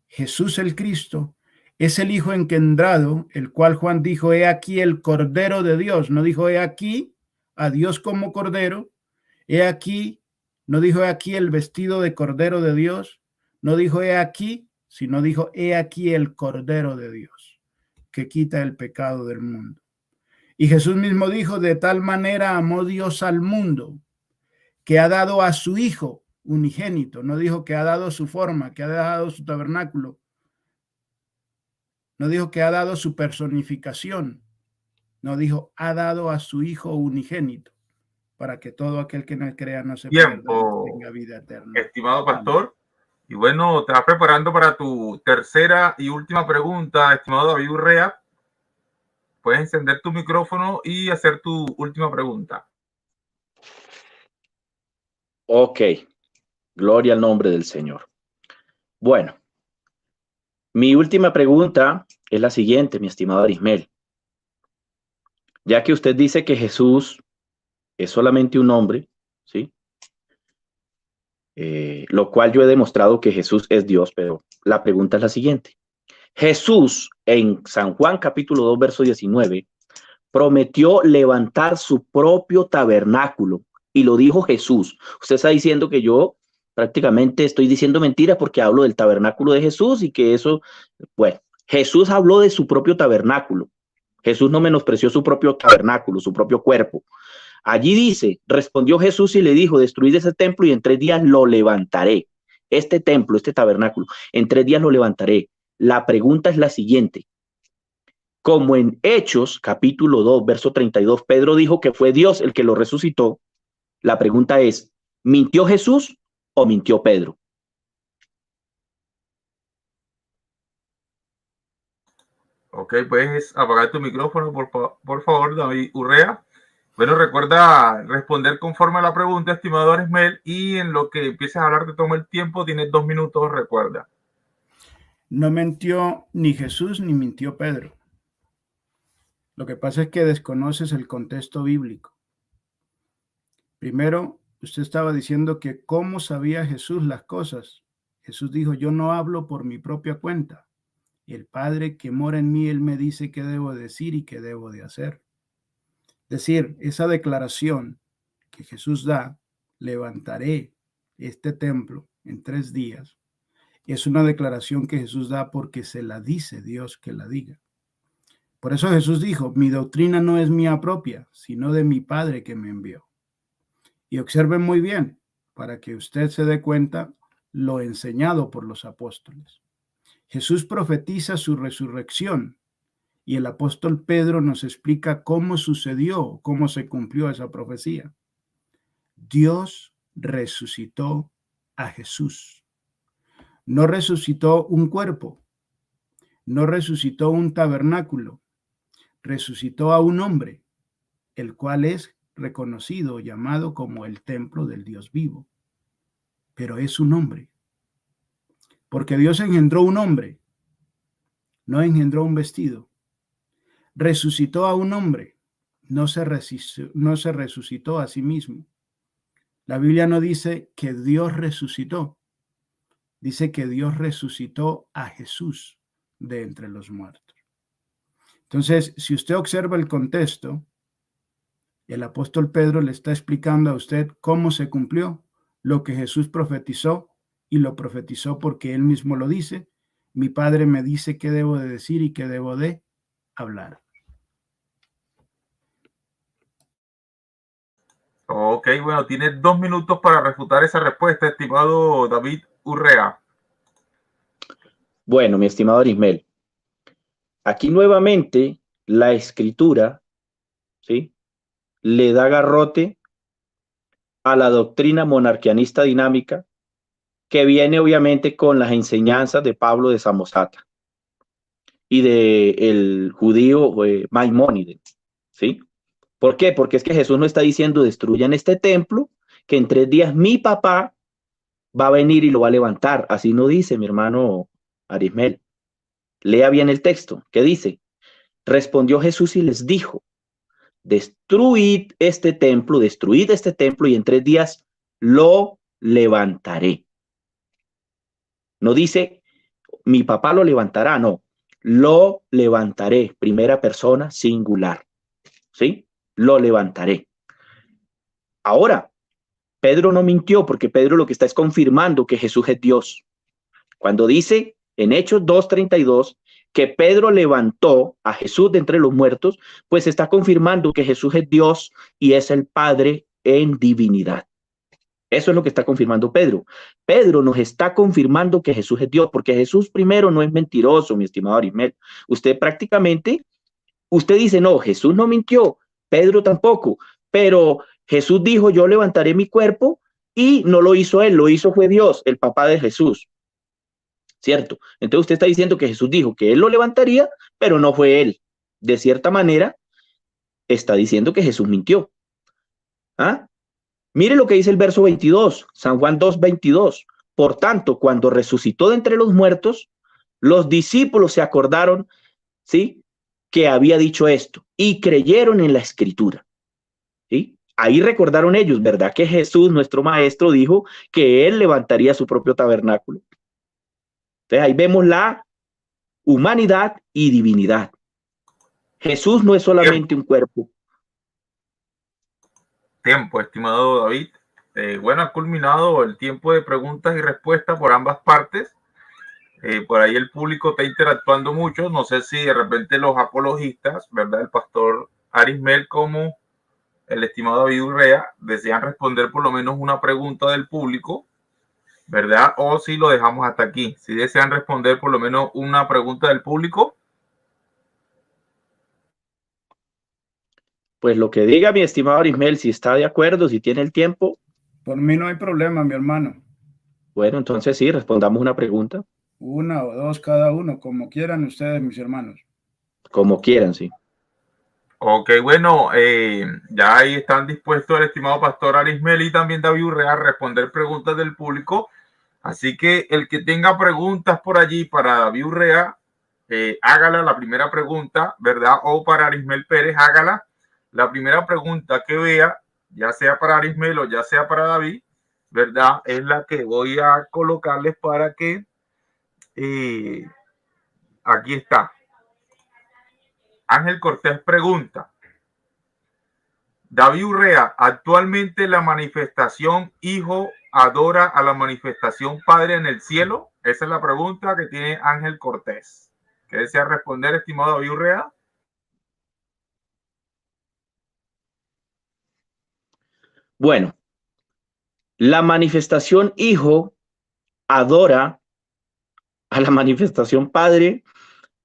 Jesús el Cristo es el Hijo engendrado, el cual Juan dijo, he aquí el Cordero de Dios. No dijo, he aquí a Dios como Cordero. He aquí, no dijo, he aquí el vestido de Cordero de Dios. No dijo, he aquí, sino dijo, he aquí el Cordero de Dios, que quita el pecado del mundo. Y Jesús mismo dijo, de tal manera amó Dios al mundo, que ha dado a su Hijo unigénito. No dijo que ha dado su forma, que ha dado su tabernáculo. No dijo que ha dado su personificación. No dijo, ha dado a su Hijo unigénito, para que todo aquel que no crea no se pierda, tenga vida eterna. Estimado pastor. Y bueno, te vas preparando para tu tercera y última pregunta, estimado David Urrea. Puedes encender tu micrófono y hacer tu última pregunta. Ok, gloria al nombre del Señor. Bueno, mi última pregunta es la siguiente, mi estimado Arismel. Ya que usted dice que Jesús es solamente un hombre, ¿sí? Lo cual yo he demostrado que Jesús es Dios, pero la pregunta es la siguiente. Jesús en San Juan capítulo 2, verso 19, prometió levantar su propio tabernáculo y lo dijo Jesús. Usted está diciendo que yo prácticamente estoy diciendo mentiras porque hablo del tabernáculo de Jesús y que eso, bueno, Jesús habló de su propio tabernáculo. Jesús no menospreció su propio tabernáculo, su propio cuerpo. Allí dice, respondió Jesús y le dijo, destruid ese templo y en 3 días lo levantaré. Este templo, este tabernáculo, en 3 días lo levantaré. La pregunta es la siguiente. Como en Hechos, capítulo 2, verso 32, Pedro dijo que fue Dios el que lo resucitó, la pregunta es, ¿mintió Jesús o mintió Pedro? Ok, puedes apagar tu micrófono, por favor, David Urrea. Bueno, recuerda responder conforme a la pregunta, estimado Arismel, y en lo que empieces a hablar te toma el tiempo, tienes 2 minutos, recuerda. No mintió ni Jesús ni mintió Pedro. Lo que pasa es que desconoces el contexto bíblico. Primero, usted estaba diciendo que cómo sabía Jesús las cosas. Jesús dijo, yo no hablo por mi propia cuenta. El Padre que mora en mí, Él me dice qué debo decir y qué debo de hacer. Es decir, esa declaración que Jesús da, levantaré este templo en 3 días, es una declaración que Jesús da porque se la dice Dios que la diga. Por eso Jesús dijo, mi doctrina no es mía propia, sino de mi Padre que me envió. Y observen muy bien, para que usted se dé cuenta lo enseñado por los apóstoles. Jesús profetiza su resurrección y el apóstol Pedro nos explica cómo sucedió, cómo se cumplió esa profecía. Dios resucitó a Jesús. No resucitó un cuerpo, no resucitó un tabernáculo, resucitó a un hombre, el cual es reconocido, llamado como el templo del Dios vivo. Pero es un hombre. Porque Dios engendró un hombre, no engendró un vestido. resucitó a un hombre, no se resucitó a sí mismo. La Biblia no dice que Dios resucitó, dice que Dios resucitó a Jesús de entre los muertos. Entonces, si usted observa el contexto, el apóstol Pedro le está explicando a usted cómo se cumplió lo que Jesús profetizó, y lo profetizó porque él mismo lo dice: mi Padre me dice qué debo de decir y qué debo de hablar. Ok, bueno, tienes 2 minutos para refutar esa respuesta, estimado David Urrea. Bueno, mi estimado Arismel, aquí nuevamente la escritura, ¿sí?, le da garrote a la doctrina monarquianista dinámica que viene obviamente con las enseñanzas de Pablo de Samosata y de el judío Maimónides, ¿sí? ¿Por qué? Porque es que Jesús no está diciendo destruyan este templo, que en 3 días mi papá va a venir y lo va a levantar. Así no dice, mi hermano Arismel. Lea bien el texto. ¿Qué dice? Respondió Jesús y les dijo: destruid este templo y en 3 días lo levantaré. No dice mi papá lo levantará, no. Lo levantaré, primera persona singular. ¿Sí? Lo levantaré. Ahora, Pedro no mintió, porque Pedro lo que está es confirmando que Jesús es Dios. Cuando dice en Hechos 2:32 que Pedro levantó a Jesús de entre los muertos, pues está confirmando que Jesús es Dios y es el Padre en divinidad. Eso es lo que está confirmando Pedro. Pedro nos está confirmando que Jesús es Dios, porque Jesús primero no es mentiroso, mi estimado Arismel. Usted dice, no, Jesús no mintió, Pedro tampoco, pero Jesús dijo, yo levantaré mi cuerpo, y no lo hizo él, lo hizo fue Dios, el papá de Jesús, ¿cierto? Entonces usted está diciendo que Jesús dijo que él lo levantaría, pero no fue él. De cierta manera, está diciendo que Jesús mintió. ¿Ah? Mire lo que dice el verso 22, San Juan 2:22. Por tanto, cuando resucitó de entre los muertos, los discípulos se acordaron, ¿sí?, que había dicho esto y creyeron en la escritura. ¿Sí? Ahí recordaron ellos, ¿verdad?, que Jesús, nuestro maestro, dijo que él levantaría su propio tabernáculo. Entonces ahí vemos la humanidad y divinidad. Jesús no es solamente un cuerpo. Tiempo, estimado David. Bueno, ha culminado el tiempo de preguntas y respuestas por ambas partes. Por ahí el público está interactuando mucho. No sé si de repente los apologistas, ¿verdad?, el pastor Arismel como el estimado David Urrea, desean responder por lo menos una pregunta del público, ¿verdad? O si lo dejamos hasta aquí. Si desean responder por lo menos una pregunta del público. Pues lo que diga mi estimado Arismel, si está de acuerdo, si tiene el tiempo. Por mí no hay problema, mi hermano. Bueno, entonces sí, respondamos una pregunta. Una o dos cada uno, como quieran ustedes, mis hermanos. Como quieran, sí. Ok, bueno, ya ahí están dispuestos el estimado pastor Arismel y también David Urrea a responder preguntas del público. Así que el que tenga preguntas por allí para David Urrea, hágala la primera pregunta, ¿verdad? O para Arismel Pérez, hágala. La primera pregunta que vea, ya sea para Arismel o ya sea para David, ¿verdad? Es la que voy a colocarles para que aquí está. Ángel Cortés pregunta: David Urrea, ¿actualmente la manifestación Hijo adora a la manifestación Padre en el cielo? Esa es la pregunta que tiene Ángel Cortés. ¿Qué desea responder, estimado David Urrea? Bueno, la manifestación Hijo adora a la manifestación Padre.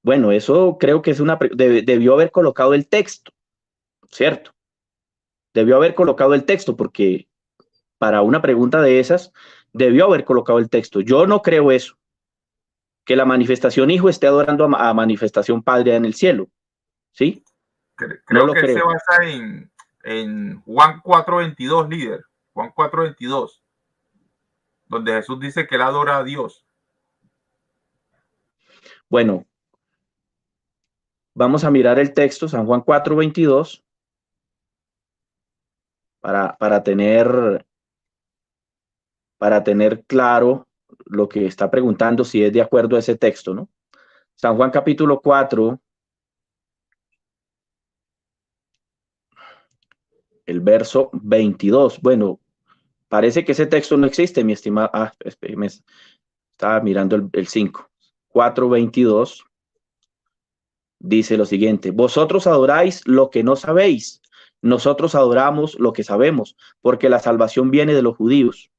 Bueno, eso creo que es debió haber colocado el texto, ¿cierto? Debió haber colocado el texto, porque para una pregunta de esas debió haber colocado el texto. Yo no creo eso, que la manifestación Hijo esté adorando a manifestación Padre en el cielo, ¿sí? Creo No lo que él se creo. basa en Juan 4:22, líder. Juan 4:22, donde Jesús dice que él adora a Dios. Bueno, Vamos a mirar el texto, San Juan 4:22, para tener claro lo que está preguntando, si es de acuerdo a ese texto, ¿no? San Juan capítulo 4, el verso 22. Bueno, parece que ese texto no existe, mi estimado. Me estaba mirando el 5. 4:22 dice lo siguiente: vosotros adoráis lo que no sabéis, nosotros adoramos lo que sabemos, porque la salvación viene de los judíos.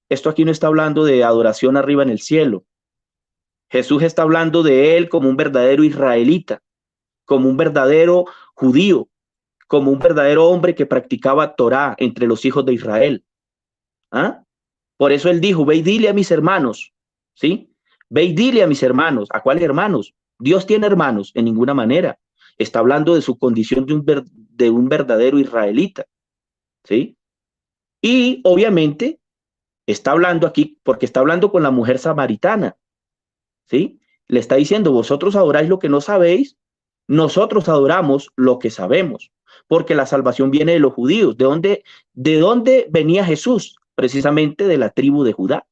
Esto aquí no está hablando de adoración arriba en el cielo. Jesús está hablando de él como un verdadero israelita, como un verdadero judío, como un verdadero hombre que practicaba Torá entre los hijos de Israel. ¿Ah? Por eso él dijo: ve y dile a mis hermanos, ¿sí? Ve y dile a mis hermanos. ¿A cuáles hermanos? Dios tiene hermanos, en ninguna manera. Está hablando de su condición de un verdadero israelita, ¿sí? Y obviamente está hablando aquí, porque está hablando con la mujer samaritana, ¿sí? Le está diciendo: vosotros adoráis lo que no sabéis, nosotros adoramos lo que sabemos, porque la salvación viene de los judíos. ¿De dónde venía Jesús? Precisamente de la tribu de Judá,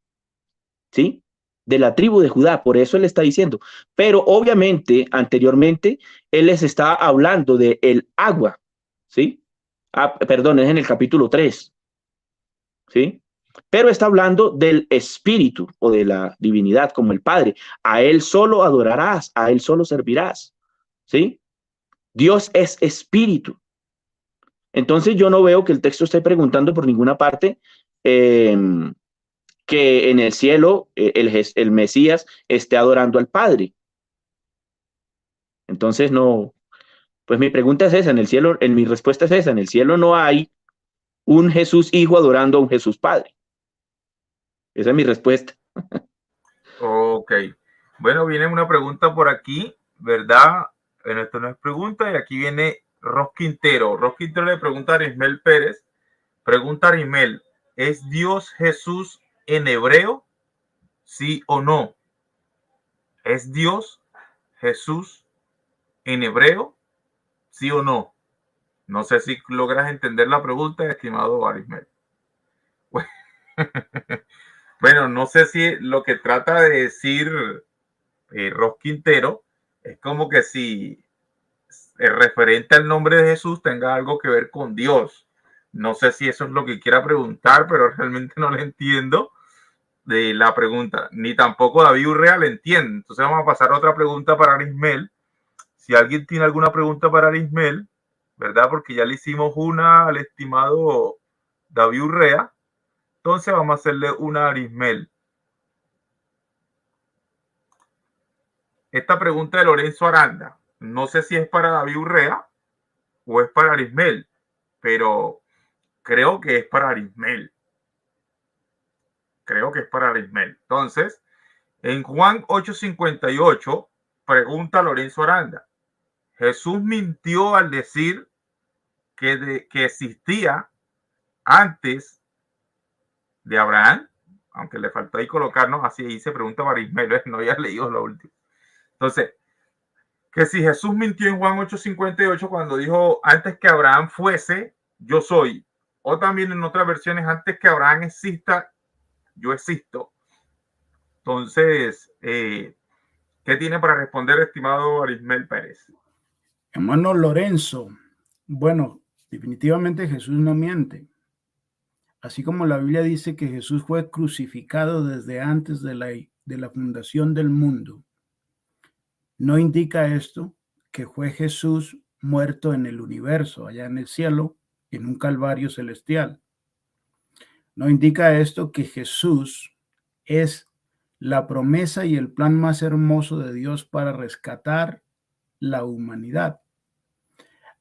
¿sí? De la tribu de Judá, por eso él está diciendo. Pero obviamente, anteriormente, él les está hablando de el agua, ¿sí? Perdón, es en el capítulo 3, ¿sí? Pero está hablando del espíritu o de la divinidad como el Padre. A él solo adorarás, a él solo servirás, ¿sí? Dios es espíritu. Entonces yo no veo que el texto esté preguntando por ninguna parte que en el cielo el Mesías esté adorando al Padre. Entonces no, pues mi pregunta es esa, en el cielo, mi respuesta es esa: en el cielo no hay un Jesús Hijo adorando a un Jesús Padre. Esa es mi respuesta. Ok. Bueno, viene una pregunta por aquí, ¿verdad? En esto no es pregunta, y aquí viene Ros Quintero. Ros Quintero le pregunta a Arismel Pérez. Pregunta a Arismel: ¿es Dios Jesús en hebreo? ¿Sí o no? ¿Es Dios Jesús en hebreo? ¿Sí o no? No sé si logras entender la pregunta, estimado Arismel. Bueno, no sé si lo que trata de decir Ros Quintero es como que si el referente al nombre de Jesús tenga algo que ver con Dios. No sé si eso es lo que quiera preguntar, pero realmente no le entiendo de la pregunta, ni tampoco David Urrea le entiende. Entonces vamos a pasar a otra pregunta para Arismel. Si alguien tiene alguna pregunta para Arismel, ¿verdad? Porque ya le hicimos una al estimado David Urrea, entonces vamos a hacerle una a Arismel. Esta pregunta de Lorenzo Aranda, no sé si es para David Urrea o es para Arismel, pero creo que es para Arismel. Creo que es para Arismel. Entonces, en Juan 8:58, pregunta Lorenzo Aranda: ¿Jesús mintió al decir que existía antes de Abraham? Aunque le faltó ahí colocarnos así, ahí se pregunta para Arismel, no había leído lo último. Entonces, que si Jesús mintió en Juan 8:58 cuando dijo: antes que Abraham fuese, yo soy. O también en otras versiones: antes que Abraham exista, yo existo. Entonces, ¿qué tiene para responder, estimado Arismel Pérez? Hermano Lorenzo, bueno, definitivamente Jesús no miente. Así como la Biblia dice que Jesús fue crucificado desde antes de la fundación del mundo, ¿no indica esto que fue Jesús muerto en el universo, allá en el cielo, en un calvario celestial? ¿No indica esto que Jesús es la promesa y el plan más hermoso de Dios para rescatar la humanidad?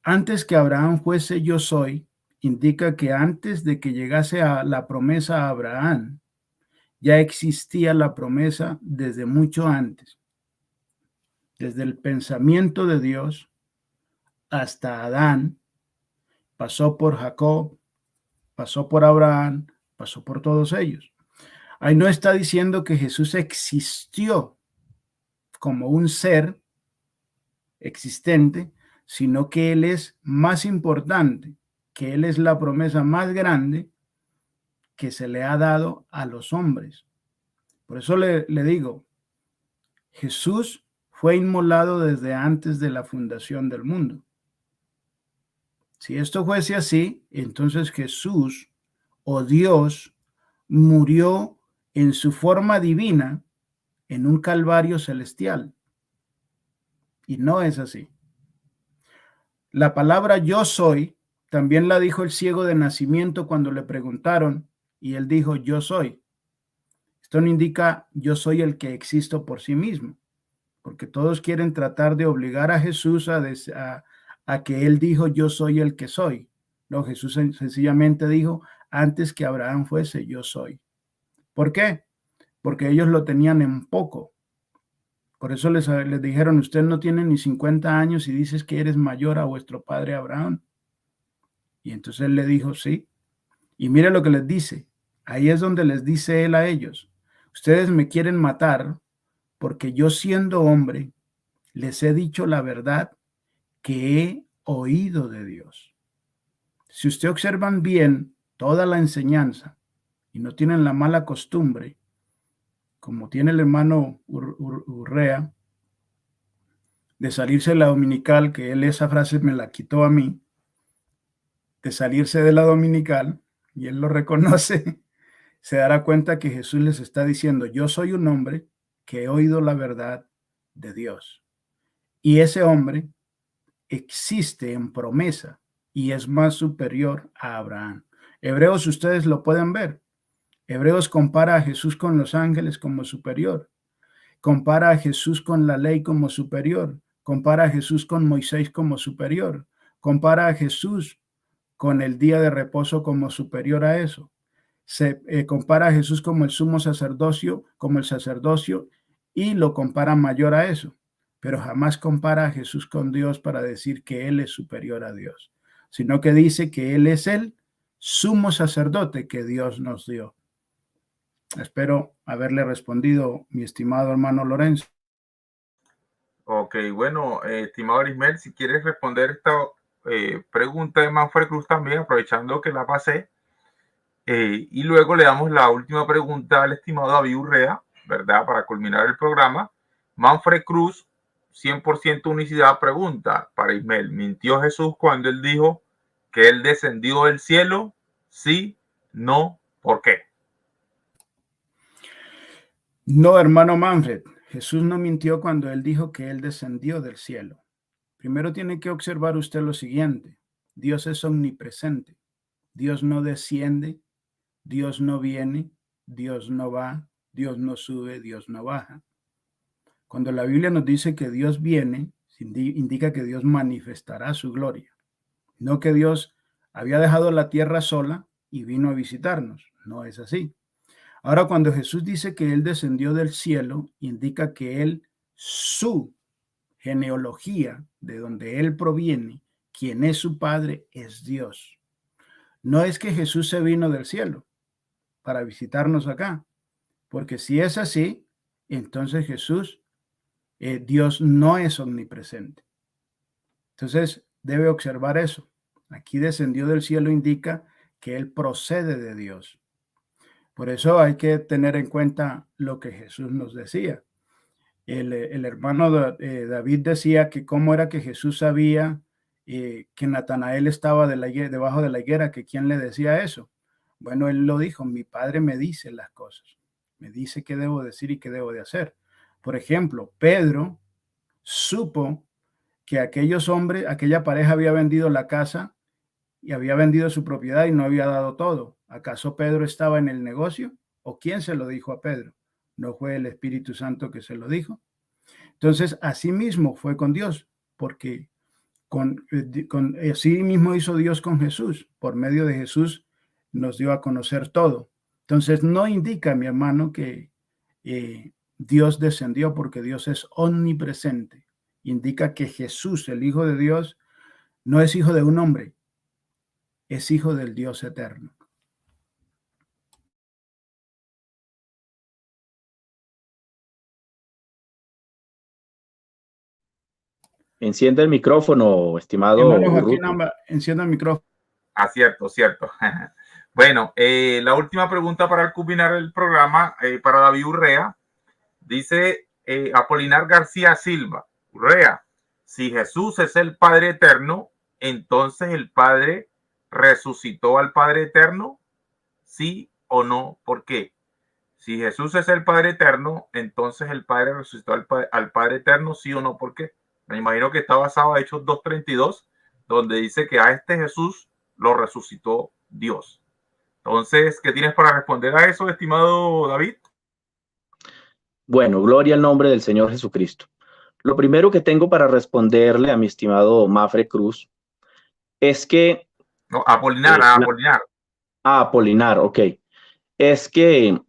Antes que Abraham fuese yo soy, indica que antes de que llegase a la promesa a Abraham, ya existía la promesa desde mucho antes, desde el pensamiento de Dios hasta Adán, pasó por Jacob, pasó por Abraham, pasó por todos ellos. Ahí no está diciendo que Jesús existió como un ser existente, sino que Él es más importante, que Él es la promesa más grande que se le ha dado a los hombres. Por eso le digo, Jesús fue inmolado desde antes de la fundación del mundo. Si esto fuese así, entonces Jesús o Dios murió en su forma divina en un calvario celestial. Y no es así. La palabra yo soy también la dijo el ciego de nacimiento cuando le preguntaron y él dijo yo soy. Esto no indica yo soy el que existo por sí mismo, porque todos quieren tratar de obligar a Jesús a que él dijo yo soy el que soy. No, Jesús sencillamente dijo antes que Abraham fuese yo soy. ¿Por qué? Porque ellos lo tenían en poco. Por eso les dijeron, usted no tiene ni 50 años y dices que eres mayor a vuestro padre Abraham. Y entonces él le dijo, sí. Y mire lo que les dice. Ahí es donde les dice él a ellos. Ustedes me quieren matar porque yo siendo hombre les he dicho la verdad que he oído de Dios. Si ustedes observan bien toda la enseñanza y no tienen la mala costumbre, como tiene el hermano Urrea, de salirse de la dominical, que él esa frase me la quitó a mí, de salirse de la dominical, y él lo reconoce, se dará cuenta que Jesús les está diciendo, yo soy un hombre que he oído la verdad de Dios. Y ese hombre existe en promesa y es más superior a Abraham. Hebreos, ustedes lo pueden ver. Hebreos compara a Jesús con los ángeles como superior. Compara a Jesús con la ley como superior. Compara a Jesús con Moisés como superior. Compara a Jesús con el día de reposo como superior a eso. Se compara a Jesús como el sumo sacerdocio, como el sacerdocio, y lo compara mayor a eso. Pero jamás compara a Jesús con Dios para decir que Él es superior a Dios, sino que dice que Él es el sumo sacerdote que Dios nos dio. Espero haberle respondido, mi estimado hermano Lorenzo. Ok, bueno, estimado Ismael, si quieres responder esta pregunta de Manfred Cruz también, aprovechando que la pasé, y luego le damos la última pregunta al estimado David Urrea, ¿verdad? Para culminar el programa. Manfred Cruz, 100% unicidad, pregunta para Ismael, ¿mintió Jesús cuando él dijo que él descendió del cielo? Sí, no, ¿por qué? No, hermano Manfred, Jesús no mintió cuando él dijo que él descendió del cielo. Primero tiene que observar usted lo siguiente. Dios es omnipresente. Dios no desciende, Dios no viene, Dios no va, Dios no sube, Dios no baja. Cuando la Biblia nos dice que Dios viene, indica que Dios manifestará su gloria. No que Dios había dejado la tierra sola y vino a visitarnos. No es así. Ahora, cuando Jesús dice que Él descendió del cielo, indica que Él, su genealogía, de donde Él proviene, quien es su Padre, es Dios. No es que Jesús se vino del cielo para visitarnos acá, porque si es así, entonces Jesús, Dios no es omnipresente. Entonces, debe observar eso. Aquí descendió del cielo indica que Él procede de Dios. Por eso hay que tener en cuenta lo que Jesús nos decía. El hermano David decía que cómo era que Jesús sabía que Natanael estaba debajo de la higuera, que quién le decía eso. Bueno, él lo dijo, mi padre me dice las cosas, me dice qué debo decir y qué debo de hacer. Por ejemplo, Pedro supo que aquellos hombres, aquella pareja había vendido la casa y había vendido su propiedad y no había dado todo. ¿Acaso Pedro estaba en el negocio? ¿O quién se lo dijo a Pedro? ¿No fue el Espíritu Santo que se lo dijo? Entonces, así mismo fue con Dios, porque así mismo hizo Dios con Jesús. Por medio de Jesús nos dio a conocer todo. Entonces, no indica, mi hermano, que Dios descendió porque Dios es omnipresente. Indica que Jesús, el Hijo de Dios, no es hijo de un hombre, es hijo del Dios eterno. Enciende el micrófono, estimado Hermano Joaquín, Urrutia. encienda el micrófono. Ah, cierto, cierto. Bueno, la última pregunta para culminar el programa, para David Urrea, dice Apolinar García Silva. Urrea, si Jesús es el Padre eterno, entonces el Padre resucitó al Padre eterno, ¿sí o no? ¿Por qué? Si Jesús es el Padre eterno, entonces el Padre resucitó al Padre eterno, ¿sí o no? ¿Por qué? Me imagino que está basado en Hechos 2:32, donde dice que a este Jesús lo resucitó Dios. Entonces, ¿qué tienes para responder a eso, estimado David? Bueno, gloria al nombre del Señor Jesucristo. Lo primero que tengo para responderle a mi estimado Mafre Cruz es que... No, Apolinar, Apolinar. Apolinar, ok. Es que,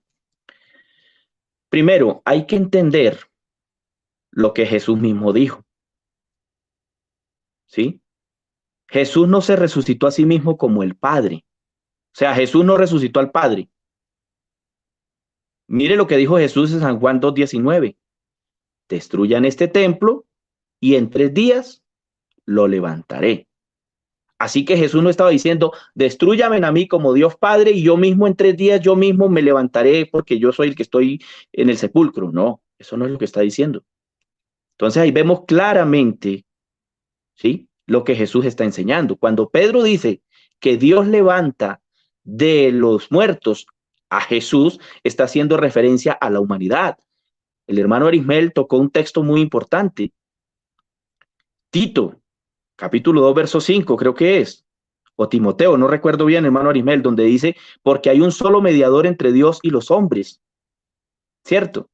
primero, hay que entender lo que Jesús mismo dijo, ¿sí? Jesús no se resucitó a sí mismo como el Padre. O sea, Jesús no resucitó al Padre. Mire lo que dijo Jesús en San Juan 2:19. Destruyan este templo y en 3 días lo levantaré. Así que Jesús no estaba diciendo, destrúyame a mí como Dios Padre y yo mismo en 3 días yo mismo me levantaré porque yo soy el que estoy en el sepulcro. No, eso no es lo que está diciendo. Entonces ahí vemos claramente, ¿sí?, lo que Jesús está enseñando. Cuando Pedro dice que Dios levanta de los muertos a Jesús, está haciendo referencia a la humanidad. El hermano Arismel tocó un texto muy importante. Tito, capítulo 2, verso 5, creo que es. O Timoteo, no recuerdo bien, hermano Arismel, donde dice, porque hay un solo mediador entre Dios y los hombres. ¿Cierto?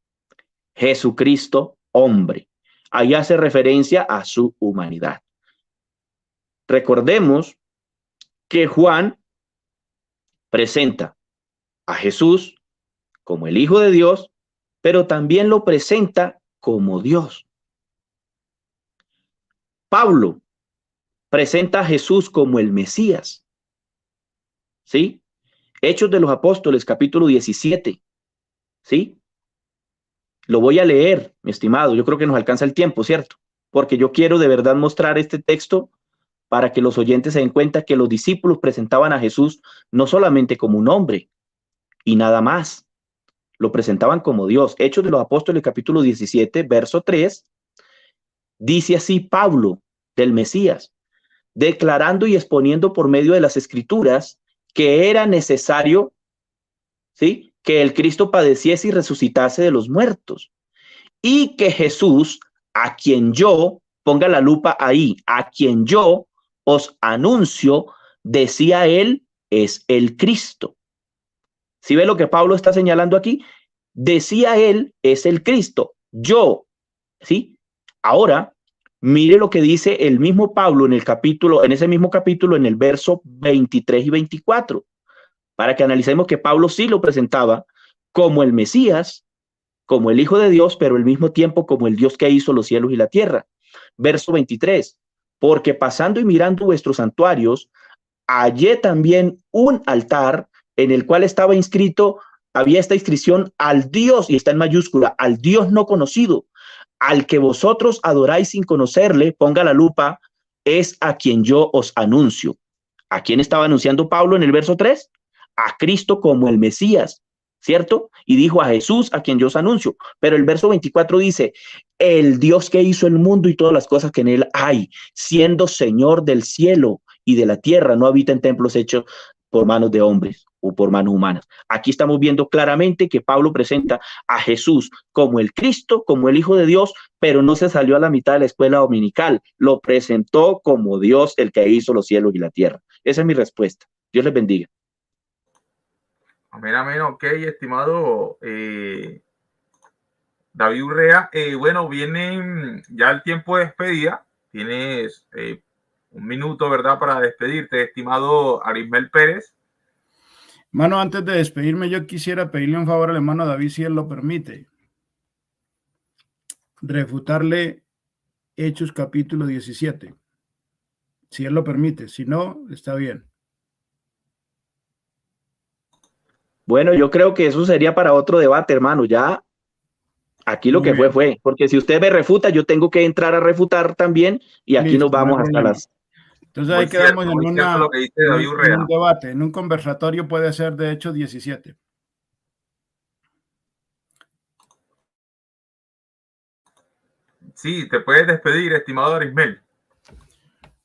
Jesucristo, hombre. Ahí hace referencia a su humanidad. Recordemos que Juan presenta a Jesús como el Hijo de Dios, pero también lo presenta como Dios. Pablo presenta a Jesús como el Mesías, ¿sí? Hechos de los Apóstoles, capítulo 17, ¿sí? Lo voy a leer, mi estimado, yo creo que nos alcanza el tiempo, ¿cierto? Porque yo quiero de verdad mostrar este texto para que los oyentes se den cuenta que los discípulos presentaban a Jesús no solamente como un hombre y nada más, lo presentaban como Dios. Hechos de los Apóstoles, capítulo 17, verso 3, dice así Pablo del Mesías, declarando y exponiendo por medio de las escrituras que era necesario, ¿sí?, que el Cristo padeciese y resucitase de los muertos, y que Jesús, a quien yo, ponga la lupa ahí, a quien yo os anuncio, decía él, es el Cristo. ¿Sí ve lo que Pablo está señalando aquí? Decía él, es el Cristo. Yo, ¿sí? Ahora, mire lo que dice el mismo Pablo en el capítulo, en ese mismo capítulo, en el verso 23 y 24, para que analicemos que Pablo sí lo presentaba como el Mesías, como el Hijo de Dios, pero al mismo tiempo como el Dios que hizo los cielos y la tierra. Verso 23, porque pasando y mirando vuestros santuarios, hallé también un altar en el cual estaba inscrito, había esta inscripción al Dios, y está en mayúscula, al Dios no conocido, al que vosotros adoráis sin conocerle, ponga la lupa, es a quien yo os anuncio. ¿A quién estaba anunciando Pablo en el verso 3? A Cristo como el Mesías, ¿cierto? Y dijo a Jesús, a quien yo os anuncio. Pero el verso 24 dice, el Dios que hizo el mundo y todas las cosas que en él hay, siendo Señor del cielo y de la tierra, no habita en templos hechos por manos de hombres o por manos humanas. Aquí estamos viendo claramente que Pablo presenta a Jesús como el Cristo, como el Hijo de Dios, pero no se salió a la mitad de la escuela dominical, lo presentó como Dios, el que hizo los cielos y la tierra. Esa es mi respuesta. Dios les bendiga. Amén, amén. Ok, estimado David Urrea. Bueno, viene ya el tiempo de despedida. Tienes un minuto, ¿verdad?, para despedirte, estimado Arismel Pérez. Hermano, antes de despedirme, yo quisiera pedirle un favor al hermano David, si él lo permite. Refutarle Hechos capítulo 17. Si él lo permite. Si no, está bien. Bueno, yo creo que eso sería para otro debate, hermano. Ya Aquí lo Muy que bien. fue, porque si usted me refuta, yo tengo que entrar a refutar también y aquí nos Listo, no hay vamos hasta problema. las... Entonces ahí quedamos muy cierto lo que dice David en un Urrea. debate, en un conversatorio puede ser de hecho 17. Sí, te puedes despedir, estimado Arismel.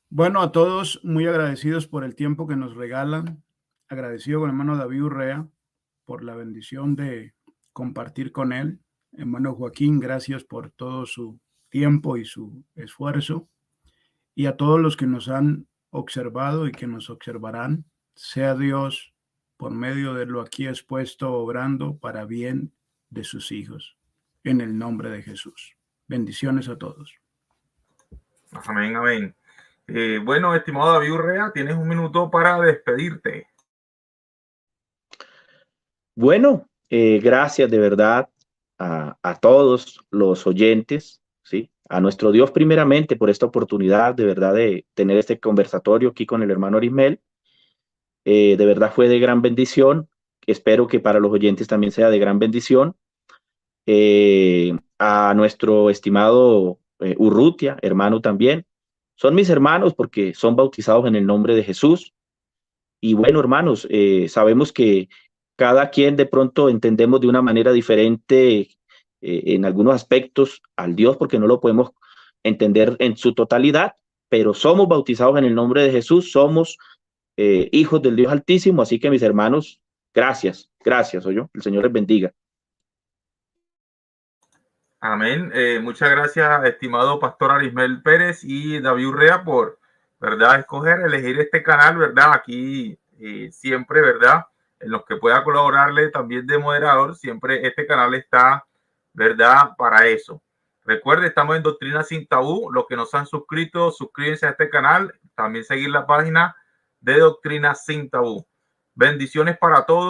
Bueno, a todos muy agradecidos por el tiempo que nos regalan. Agradecido con el hermano David Urrea por la bendición de compartir con él. Hermano Joaquín, gracias por todo su tiempo y su esfuerzo. Y a todos los que nos han observado y que nos observarán, sea Dios por medio de lo aquí expuesto obrando para bien de sus hijos. En el nombre de Jesús. Bendiciones a todos. Amén, amén. Bueno, estimado David Urrea, tienes un minuto para despedirte. Bueno, gracias de verdad a todos los oyentes, ¿sí? A nuestro Dios primeramente por esta oportunidad de verdad de tener este conversatorio aquí con el hermano Arismel. De verdad fue de gran bendición. Espero que para los oyentes también sea de gran bendición. A nuestro estimado Urrutia, hermano también. Son mis hermanos porque son bautizados en el nombre de Jesús. Y bueno, hermanos, sabemos que cada quien de pronto entendemos de una manera diferente en algunos aspectos al Dios porque no lo podemos entender en su totalidad, pero somos bautizados en el nombre de Jesús, somos hijos del Dios Altísimo, así que mis hermanos, gracias, gracias, el Señor les bendiga. Amén. Muchas gracias, estimado pastor Arismel Pérez y David Urrea, por, ¿verdad?, elegir este canal, ¿verdad? Aquí siempre, ¿verdad?, en los que pueda colaborarle también de moderador, siempre este canal está, ¿verdad?, para eso. Recuerde, estamos en Doctrina Sin Tabú. Los que no se han suscrito, suscríbanse a este canal. También seguir la página de Doctrina Sin Tabú. Bendiciones para todos.